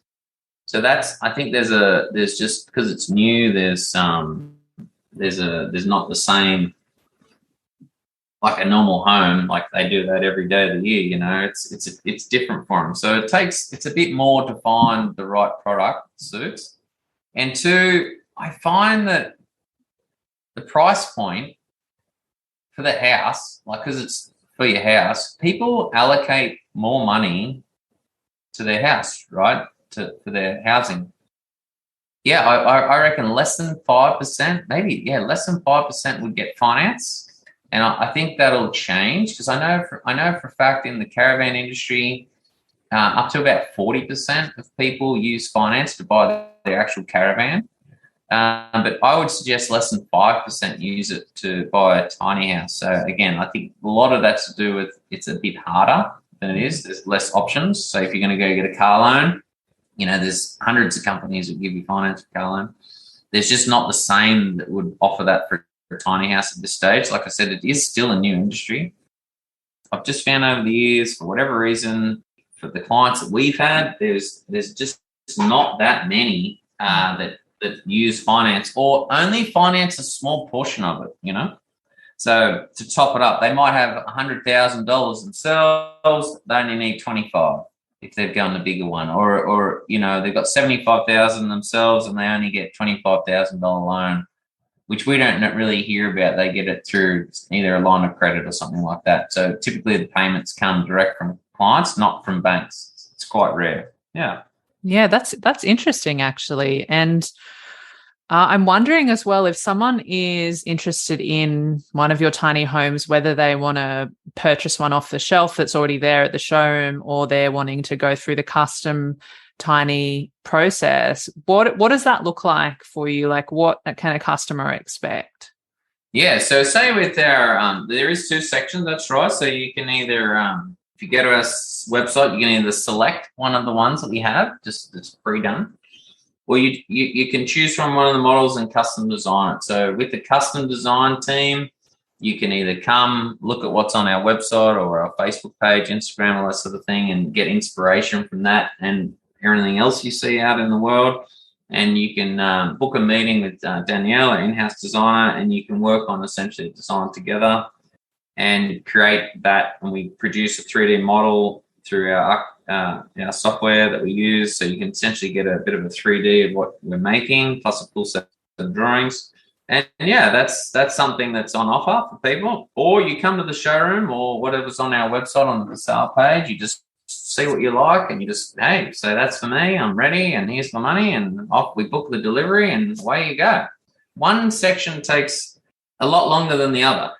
So I think there's just because it's new, there's not the same like a normal home, like they do that every day of the year. It's different for them. So it's a bit more to find the right product that suits. And two, I find that the price point for the house, like because it's for your house, people allocate more money to their house, right? For their housing. Yeah, I reckon less than 5%, maybe, less than 5% would get finance. And I think that'll change because I know for a fact in the caravan industry, up to about 40% of people use finance to buy their actual caravan. But I would suggest less than 5% use it to buy a tiny house. So again, I think a lot of that's to do with it's a bit harder than it is. There's less options. So if you're going to go get a car loan, there's hundreds of companies that give you finance for car loan. There's just not the same that would offer that for a tiny house at this stage. Like I said, it is still a new industry. I've just found over the years, for whatever reason, for the clients that we've had, there's just not that many that use finance or only finance a small portion of it, So to top it up, they might have $100,000 themselves. They only need 25 if they've gone the bigger one, or they've got 75,000 themselves and they only get $25,000 loan, which we don't really hear about. They get it through either a line of credit or something like that. So typically the payments come direct from clients, not from banks. It's quite rare. Yeah. Yeah, that's interesting actually. And I'm wondering as well if someone is interested in one of your tiny homes, whether they want to purchase one off the shelf that's already there at the showroom or they're wanting to go through the custom tiny process. What does that look like for you? Like what can a customer expect? Yeah, so say with our, there is 2 sections, that's right. So you can either, if you go to our website, you can either select one of the ones that we have, just it's pre-done, or you can choose from one of the models and custom design it. So with the custom design team, you can either come look at what's on our website or our Facebook page, Instagram, all that sort of thing, and get inspiration from that and everything else you see out in the world. And you can book a meeting with Danielle, our in-house designer, and you can work on essentially a design together and create that. And we produce a 3D model through our software that we use. So you can essentially get a bit of a 3D of what we're making, plus a full set of drawings. And yeah, that's something that's on offer for people. Or you come to the showroom or whatever's on our website on the sale page, you just see what you like and you just, hey, so that's for me, I'm ready, and here's my money, and off we book the delivery and away you go. One section takes a lot longer than the other.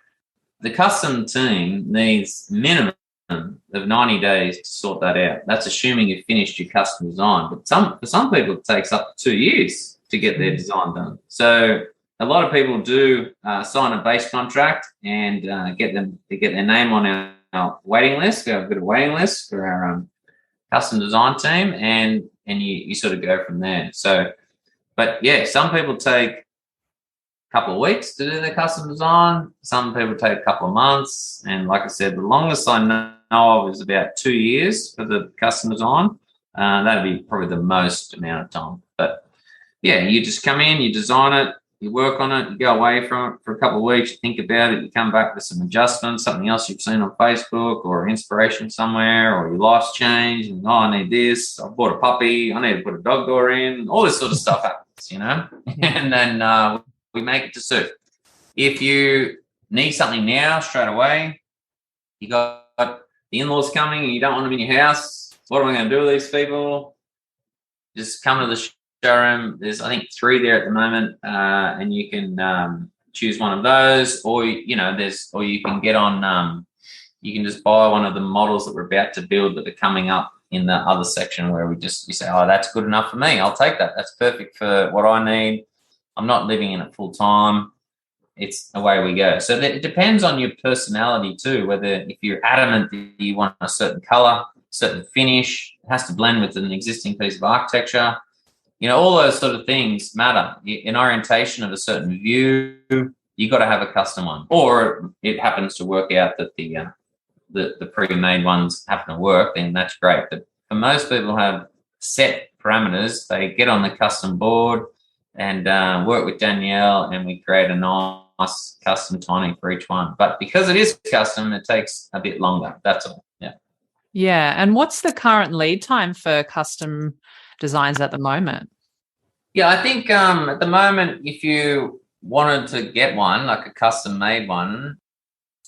The custom team needs minimum of 90 days to sort that out. That's assuming you've finished your custom design. But for some people, it takes up to 2 years to get their design done. So a lot of people do sign a base contract and get their name on our waiting list. We have a bit of waiting list for our custom design team, and you sort of go from there. So, but yeah, some people take a couple of weeks to do their custom design. Some people take a couple of months, and like I said, the longest I know of is about 2 years for the custom design. That'd be probably the most amount of time. But yeah, you just come in, you design it, you work on it, you go away from it for a couple of weeks, you think about it, you come back with some adjustments, something else you've seen on Facebook or inspiration somewhere, or your life's changed, and I need this, I bought a puppy, I need to put a dog door in, all this sort of stuff happens, and then we make it to suit. If you need something now, straight away, you got the in-laws coming and you don't want them in your house, what am I going to do with these people? Just come to the showroom. There's, I think, 3 there at the moment, and you can choose one of those, or you can get on. You can just buy one of the models that we're about to build that are coming up in the other section where you say, oh, that's good enough for me. I'll take that. That's perfect for what I need. I'm not living in it full time. It's away we go. So it depends on your personality too. Whether if you're adamant that you want a certain color, certain finish, it has to blend with an existing piece of architecture. All those sort of things matter. In orientation of a certain view, you got to have a custom one, or it happens to work out that the pre-made ones happen to work. Then that's great. But for most people who have set parameters, they get on the custom board and work with Danielle, and we create a nice custom tiny for each one. But because it is custom, it takes a bit longer. That's all. Yeah. Yeah. And what's the current lead time for custom designs at the moment? Yeah, I think at the moment, if you wanted to get one, like a custom made one,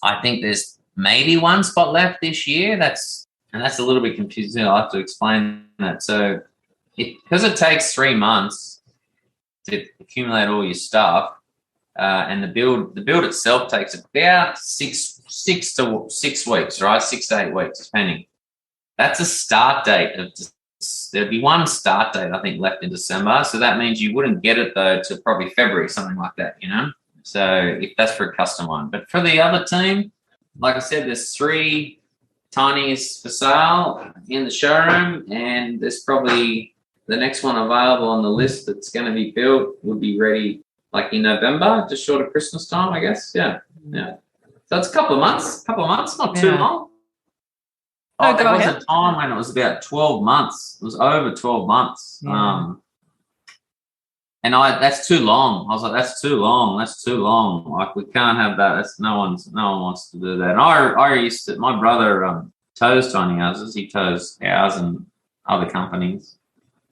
I think there's maybe one spot left this year. That's a little bit confusing. I'll have to explain that. So because it takes 3 months to accumulate all your stuff, and the build itself takes about six to 6 weeks, right? 6 to 8 weeks, depending. That's a start date of there'd be one start date, I think, left in December. So that means you wouldn't get it, though, till probably February, something like that, So if that's for a custom one. But for the other team, like I said, there's 3 tinies for sale in the showroom, and there's probably the next one available on the list that's going to be built would be ready like in November, just short of Christmas time, I guess. Yeah. So it's a couple of months, not too long. Oh, there was a time when it was about 12 months. It was over 12 months. Yeah. And that's too long. I was like, that's too long. Like, we can't have that. No one wants to do that. And I used to, my brother tows tiny houses. He tows ours and other companies.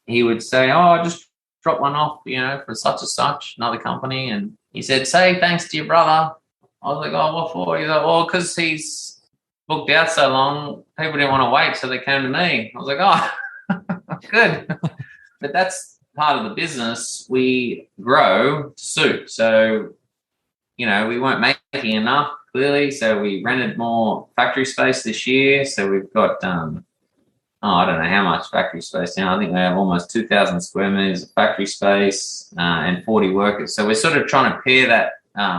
He would say, oh, just drop one off, for such and such, another company. And he said, say thanks to your brother. I was like, oh, what for? He's like, well, because he's booked out so long, people didn't want to wait, so they came to me. I was like, oh, good. But that's part of the business. We grow to suit. So, we weren't making enough, clearly, so we rented more factory space this year. So we've got, I don't know how much factory space now. I think we have almost 2,000 square meters of factory space and 40 workers. So we're sort of trying to pair that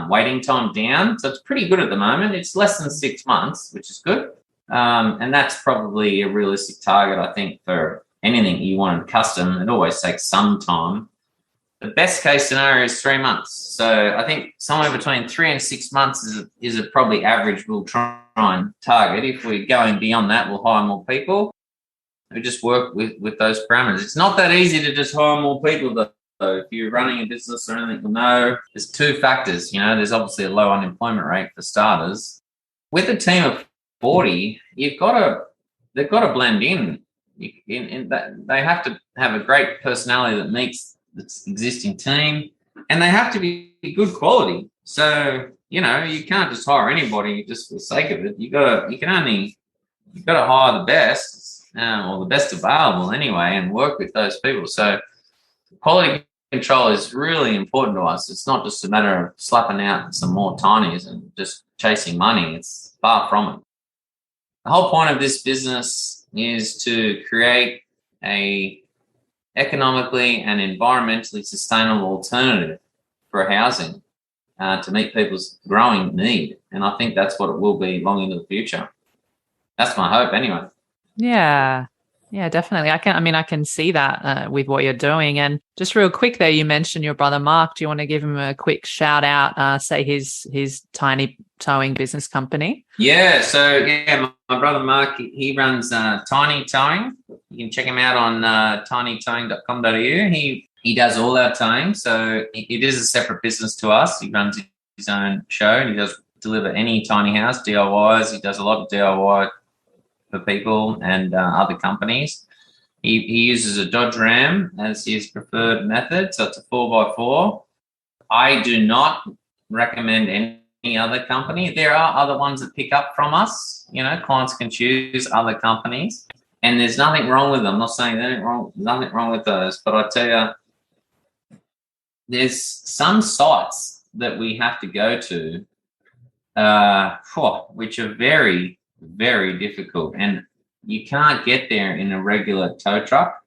waiting time down. So it's pretty good at the moment. It's less than 6 months, which is good. And that's probably a realistic target, I think, for anything you want custom. It always takes some time. The best case scenario is 3 months. So I think somewhere between 3 and 6 months is a probably average we'll try and target. If we're going beyond that, we'll hire more people. We just work with those parameters. It's not that easy to just hire more people, though. So if you're running a business or anything, you'll know there's 2 factors. There's obviously a low unemployment rate for starters. With a team of 40, they've got to blend in. In that they have to have a great personality that meets the existing team, and they have to be good quality. So you can't just hire anybody just for the sake of it. You've got to hire the best or the best available anyway, and work with those people. So quality control is really important to us. It's not just a matter of slapping out some more tinies and just chasing money. It's far from it. The whole point of this business is to create a economically and environmentally sustainable alternative for housing to meet people's growing need. And I think that's what it will be long into the future. That's my hope anyway. Yeah, definitely. I can see that with what you're doing. And just real quick there, you mentioned your brother Mark. Do you want to give him a quick shout out, say his tiny towing business company? Yeah, so my brother Mark, he runs Tiny Towing. You can check him out on tinytowing.com.au. He does all our towing, so it is a separate business to us. He runs his own show, and he does deliver any tiny house, DIYs. He does a lot of DIY for people and other companies. He uses a Dodge Ram as his preferred method, so it's a 4x4. I do not recommend any other company. There are other ones that pick up from us. Clients can choose other companies, and there's nothing wrong with them. I'm not saying there's nothing wrong with those, but I tell you, there's some sites that we have to go to which are very, very difficult, and you can't get there in a regular tow truck.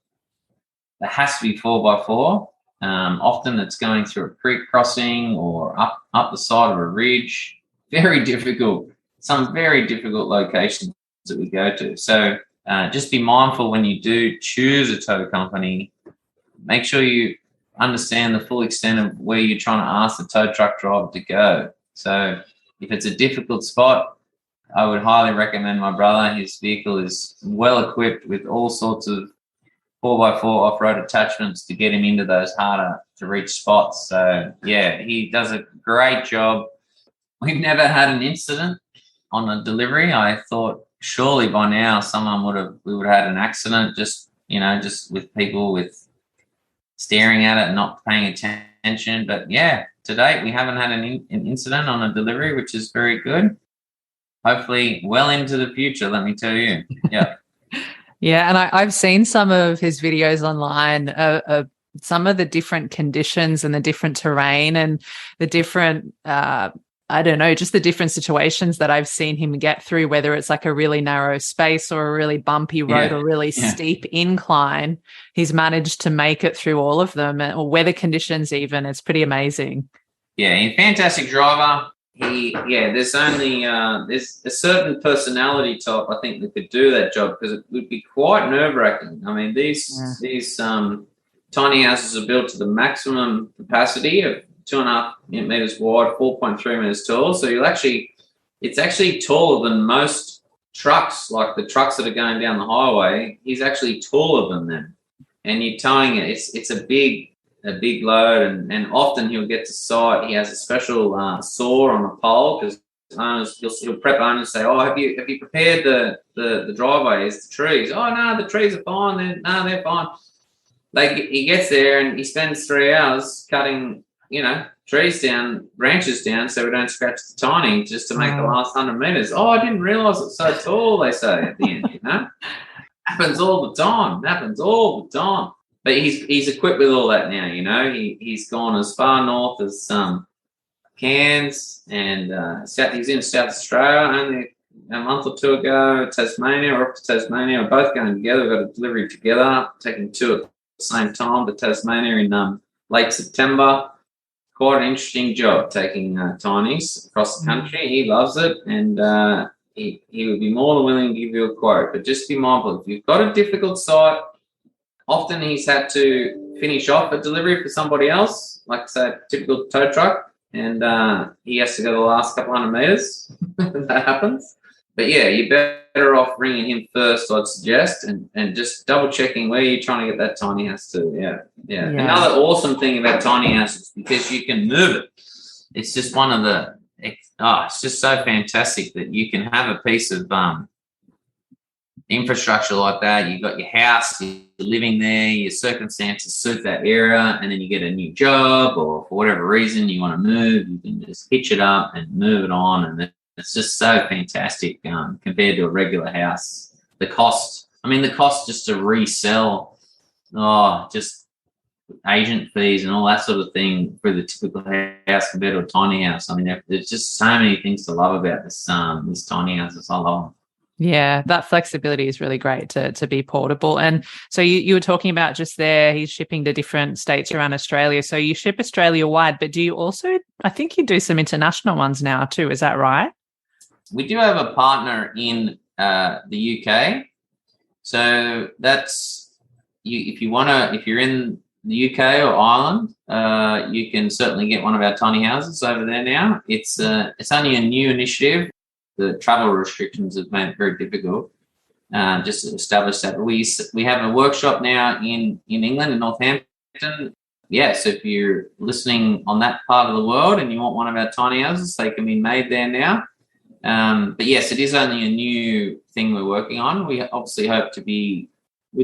It has to be 4x4. Often it's going through a creek crossing or up the side of a ridge. Very difficult. Some very difficult locations that we go to. So just be mindful when you do choose a tow company. Make sure you understand the full extent of where you're trying to ask the tow truck driver to go. So if it's a difficult spot, I would highly recommend my brother. His vehicle is well equipped with all sorts of 4x4 off-road attachments to get him into those harder to reach spots. So he does a great job. We've never had an incident on a delivery. I thought surely by now we would have had an accident just with people with staring at it and not paying attention. But to date we haven't had an incident on a delivery, which is very good. Hopefully well into the future, let me tell you. Yeah. Yeah, and I've seen some of his videos online, some of the different conditions and the different terrain and the different, just the different situations that I've seen him get through, whether it's like a really narrow space or a really bumpy road or really steep incline. He's managed to make it through all of them, or weather conditions even. It's pretty amazing. Yeah, he's a fantastic driver. There's a certain personality type I think that could do that job, because it would be quite nerve-wracking. I mean, these tiny houses are built to the maximum capacity of 2.5 meters wide, 4.3 meters tall. So it's actually taller than most trucks, like the trucks that are going down the highway. He's actually taller than them, and you're towing it. It's a big load, and often he'll get to site. He has a special saw on a pole, because he'll prep owners and say, "Oh, have you prepared the driveways, the trees?" "Oh no, the trees are fine. They're fine." He gets there and he spends 3 hours cutting, trees down, branches down, so we don't scratch the tiny, just to make the last 100 meters. "Oh, I didn't realise it's so tall," they say at the end. Happens all the time. But he's equipped with all that now, He's gone as far north as Cairns, and he's in South Australia only a month or two ago. Tasmania, we're off to Tasmania. We're both going together. We've got a delivery together, taking 2 at the same time to Tasmania in late September. quite an interesting job taking tinies across the country. He loves it, and he would be more than willing to give you a quote. But just be mindful, if you've got a difficult site, often he's had to finish off a delivery for somebody else, like say a typical tow truck, and he has to go the last couple hundred meters. That happens. But yeah, you're better off ringing him first, I'd suggest, and just double checking where you're trying to get that tiny house to. Yeah. Another awesome thing about tiny houses, because you can move it. It's just one of the, it's just so fantastic that you can have a piece of infrastructure like that. You've got your house, you're living there, your circumstances suit that area, and then you get a new job, or for whatever reason you want to move, you can just hitch it up and move it on, and then it's just so fantastic compared to a regular house. The cost just to resell, just agent fees and all that sort of thing for the typical house compared to a tiny house. I mean, there's just so many things to love about this tiny houses. I love them. Yeah, that flexibility is really great to be portable. And so you were talking about just there, he's shipping to different states around Australia. So you ship Australia-wide, but do you also, I think you do some international ones now too, is that right? We do have a partner in the UK. So that's, if you're in the UK or Ireland, you can certainly get one of our tiny houses over there now. It's only a new initiative. The travel restrictions have made it very difficult just to establish that. We have a workshop now in England, in Northampton. Yeah, so if you're listening on that part of the world and you want one of our tiny houses, they can be made there now. But yes, it is only a new thing we're working on. We obviously we'd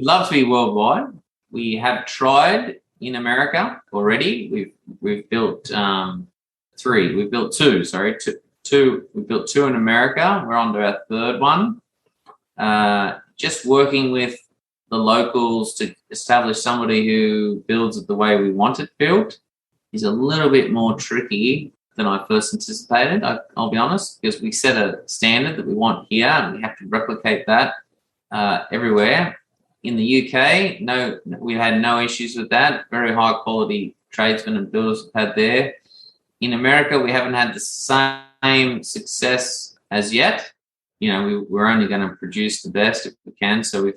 love to be worldwide. We have tried in America already. We've built three. We've built two. We've built two in America. We're on to our third one. Just working with the locals to establish somebody who builds it the way we want it built is a little bit more tricky than I first anticipated, I'll be honest, because we set a standard that we want here and we have to replicate that everywhere. In the UK, we had no issues with that. Very high quality tradesmen and builders have had there. In America, we haven't had the same success as yet. We're only going to produce the best if we can. So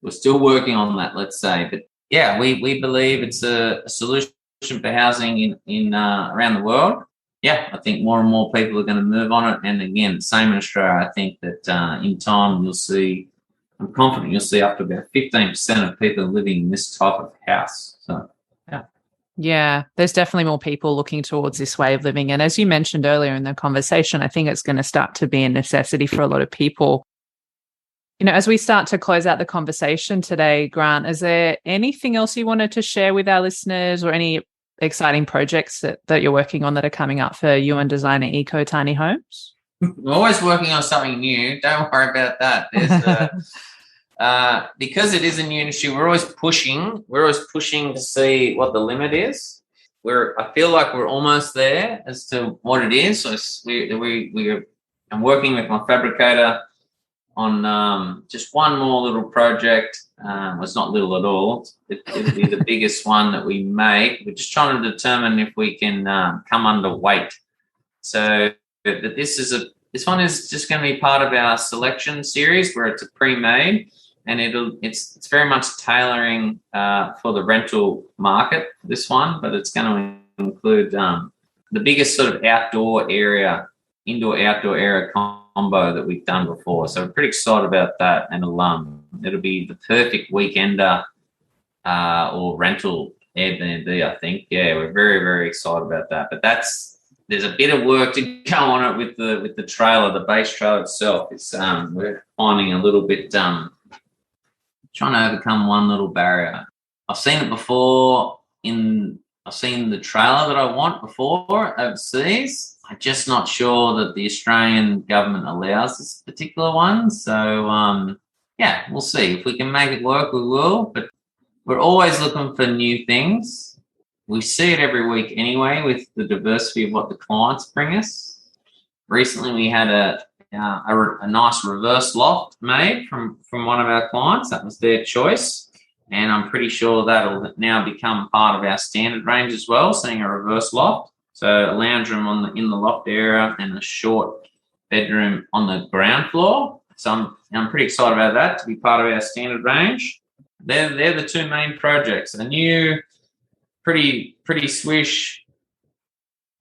we're still working on that, let's say. But yeah, we believe it's a solution for housing in around the world. Yeah, I think more and more people are going to move on it. And again, same in Australia. I think that in time I'm confident you'll see up to about 15% of people living in this type of house. So, yeah, there's definitely more people looking towards this way of living. And as you mentioned earlier in the conversation, I think it's going to start to be a necessity for a lot of people. As we start to close out the conversation today, Grant, is there anything else you wanted to share with our listeners, or any exciting projects that you're working on that are coming up for you and Designer Eco Tiny Homes? We're always working on something new. Don't worry about that. Because it is a new industry, we're always pushing to see what the limit is. I feel like we're almost there as to what it is. So I'm working with my fabricator on just one more little project. It's not little at all. It'll be the biggest one that we make. We're just trying to determine if we can come under weight. So this one is just going to be part of our selection series, where it's a pre-made, and it's very much tailoring for the rental market for this one, but it's going to include the biggest sort of indoor-outdoor area combo that we've done before. So we're pretty excited about that, and it'll be the perfect weekender or rental Airbnb, I think. Yeah, we're very, very excited about that. But there's a bit of work to go on it with the trailer, the base trailer itself. It's we're finding a little bit trying to overcome one little barrier. I've seen it before I've seen the trailer that I want before overseas. I'm just not sure that the Australian government allows this particular one. So, we'll see. If we can make it work, we will. But we're always looking for new things. We see it every week anyway with the diversity of what the clients bring us. Recently, we had a nice reverse loft made from one of our clients. That was their choice. and I'm pretty sure that'll now become part of our standard range as well, seeing a reverse loft. So a lounge room in the loft area and a short bedroom on the ground floor. So I'm pretty excited about that to be part of our standard range. They're the two main projects. A new, pretty swish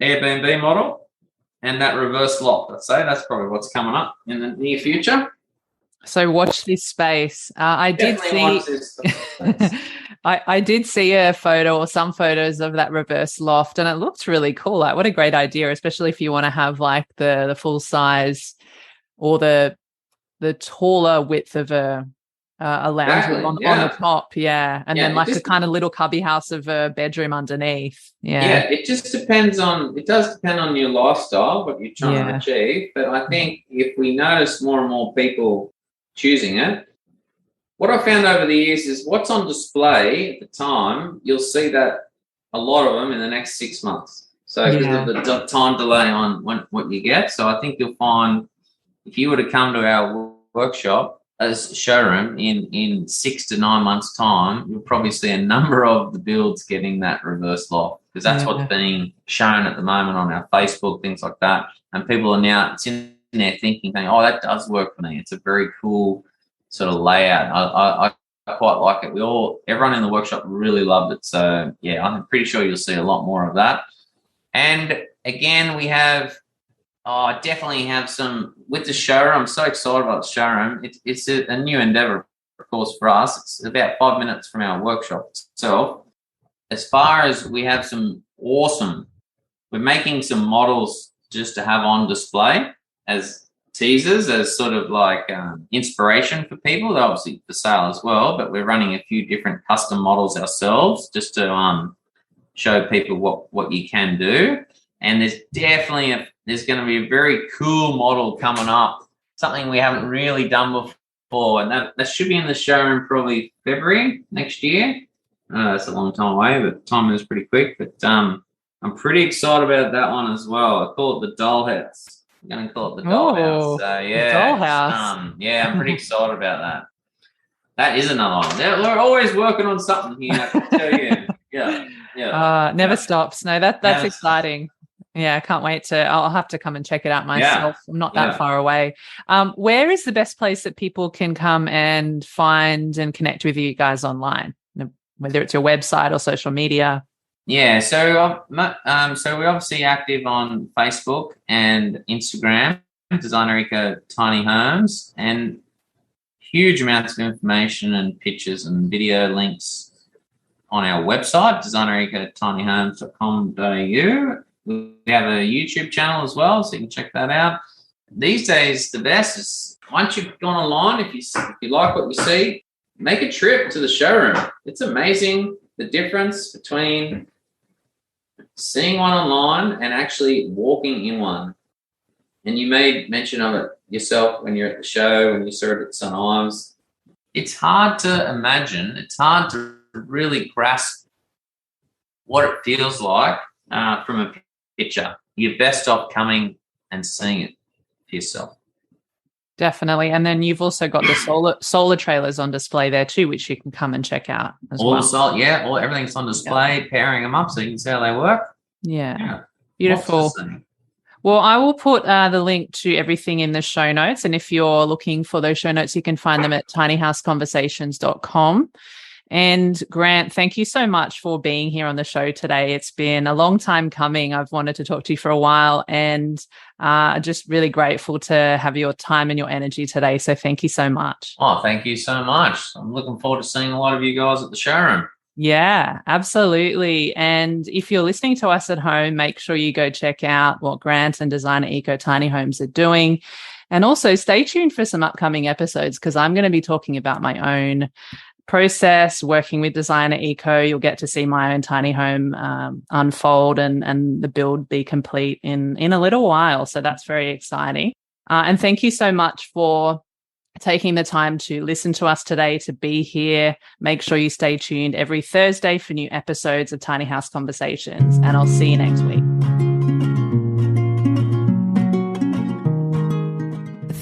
Airbnb model and that reverse loft. I'd say that's probably what's coming up in the near future. So watch this space. I did see a photo or some photos of that reverse loft, and it looked really cool. Like, what a great idea, especially if you want to have like the full size or the taller width of a lounge room on the top, and then like a kind of little cubby house of a bedroom underneath. It just depends on. It does depend on your lifestyle, what you're trying to achieve. But I think if we notice more and more people choosing it, what I found over the years is what's on display at the time, you'll see that a lot of them in the next 6 months. So because of the time delay on what you get. So I think you'll find if you were to come to our workshop as a showroom in 6 to 9 months' time, you'll probably see a number of the builds getting that reverse loft, because that's what's being shown at the moment on our Facebook, things like that. And people are now in there thinking, oh, that does work for me. It's a very cool sort of layout. I quite like it. Everyone in the workshop really loved it. So I'm pretty sure you'll see a lot more of that. And again, we have, I definitely have some with the showroom. I'm so excited about the showroom. It's a new endeavor, of course, for us. It's about 5 minutes from our workshop itself. As far as we have some we're making some models just to have on display as teasers, as sort of like inspiration for people. They're obviously for sale as well, but we're running a few different custom models ourselves just to show people what you can do. And there's definitely there's going to be a very cool model coming up, something we haven't really done before, and that should be in the showroom probably February next year. That's a long time away, but time moves pretty quick. But I'm pretty excited about that one as well. I call it the dollhouse. I'm going to call it the dollhouse. So dollhouse. I'm pretty excited about that. That is another one. We're always working on something here, I can tell you. Never stops. No, that's exciting. Yeah, I can't wait I'll have to come and check it out myself. I'm not that far away. Where is the best place that people can come and find and connect with you guys online, whether it's your website or social media? Yeah, so we're obviously active on Facebook and Instagram, Designer Eco Tiny Homes, and huge amounts of information and pictures and video links on our website, designerecotinyhomes.com.au. We have a YouTube channel as well, so you can check that out. These days, the best is once you've gone online, if you like what you see, make a trip to the showroom. It's amazing the difference between seeing one online and actually walking in one. And you made mention of it yourself when you're at the show, when you saw it at St. Ives. It's hard to imagine. It's hard to really grasp what it feels like from a picture. You're best off coming and seeing it for yourself. Definitely. And then you've also got the solar trailers on display there too, which you can come and check out as well. Everything's on display, pairing them up so you can see how they work. Yeah. Beautiful. Well, I will put the link to everything in the show notes. And if you're looking for those show notes, you can find them at tinyhouseconversations.com. And Grant, thank you so much for being here on the show today. It's been a long time coming. I've wanted to talk to you for a while, and just really grateful to have your time and your energy today. So thank you so much. Oh, thank you so much. I'm looking forward to seeing a lot of you guys at the showroom. Yeah, absolutely. And if you're listening to us at home, make sure you go check out what Grant and Designer Eco Tiny Homes are doing. And also stay tuned for some upcoming episodes, because I'm going to be talking about my own process working with Designer Eco. You'll get to see my own tiny home unfold and the build be complete in a little while. So that's very exciting. And thank you so much for taking the time to listen to us today, to be here. Make sure you stay tuned every Thursday for new episodes of Tiny House Conversations, and I'll see you next week.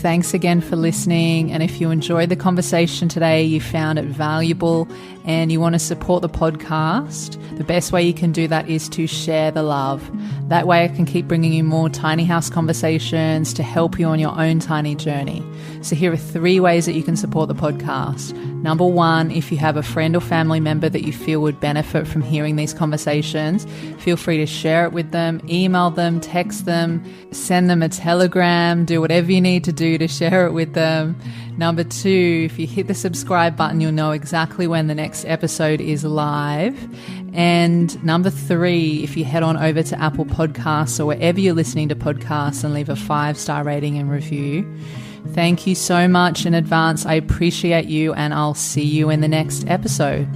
Thanks again for listening. And if you enjoyed the conversation today, you found it valuable and you want to support the podcast, the best way you can do that is to share the love. That way I can keep bringing you more tiny house conversations to help you on your own tiny journey. So here are 3 ways that you can support the podcast. Number 1, if you have a friend or family member that you feel would benefit from hearing these conversations, feel free to share it with them, email them, text them, send them a telegram, do whatever you need to do to share it with them. Number 2, if you hit the subscribe button, you'll know exactly when the next episode is live. And number 3, if you head on over to Apple Podcasts or wherever you're listening to podcasts and leave a 5-star rating and review. Thank you so much in advance. I appreciate you, and I'll see you in the next episode.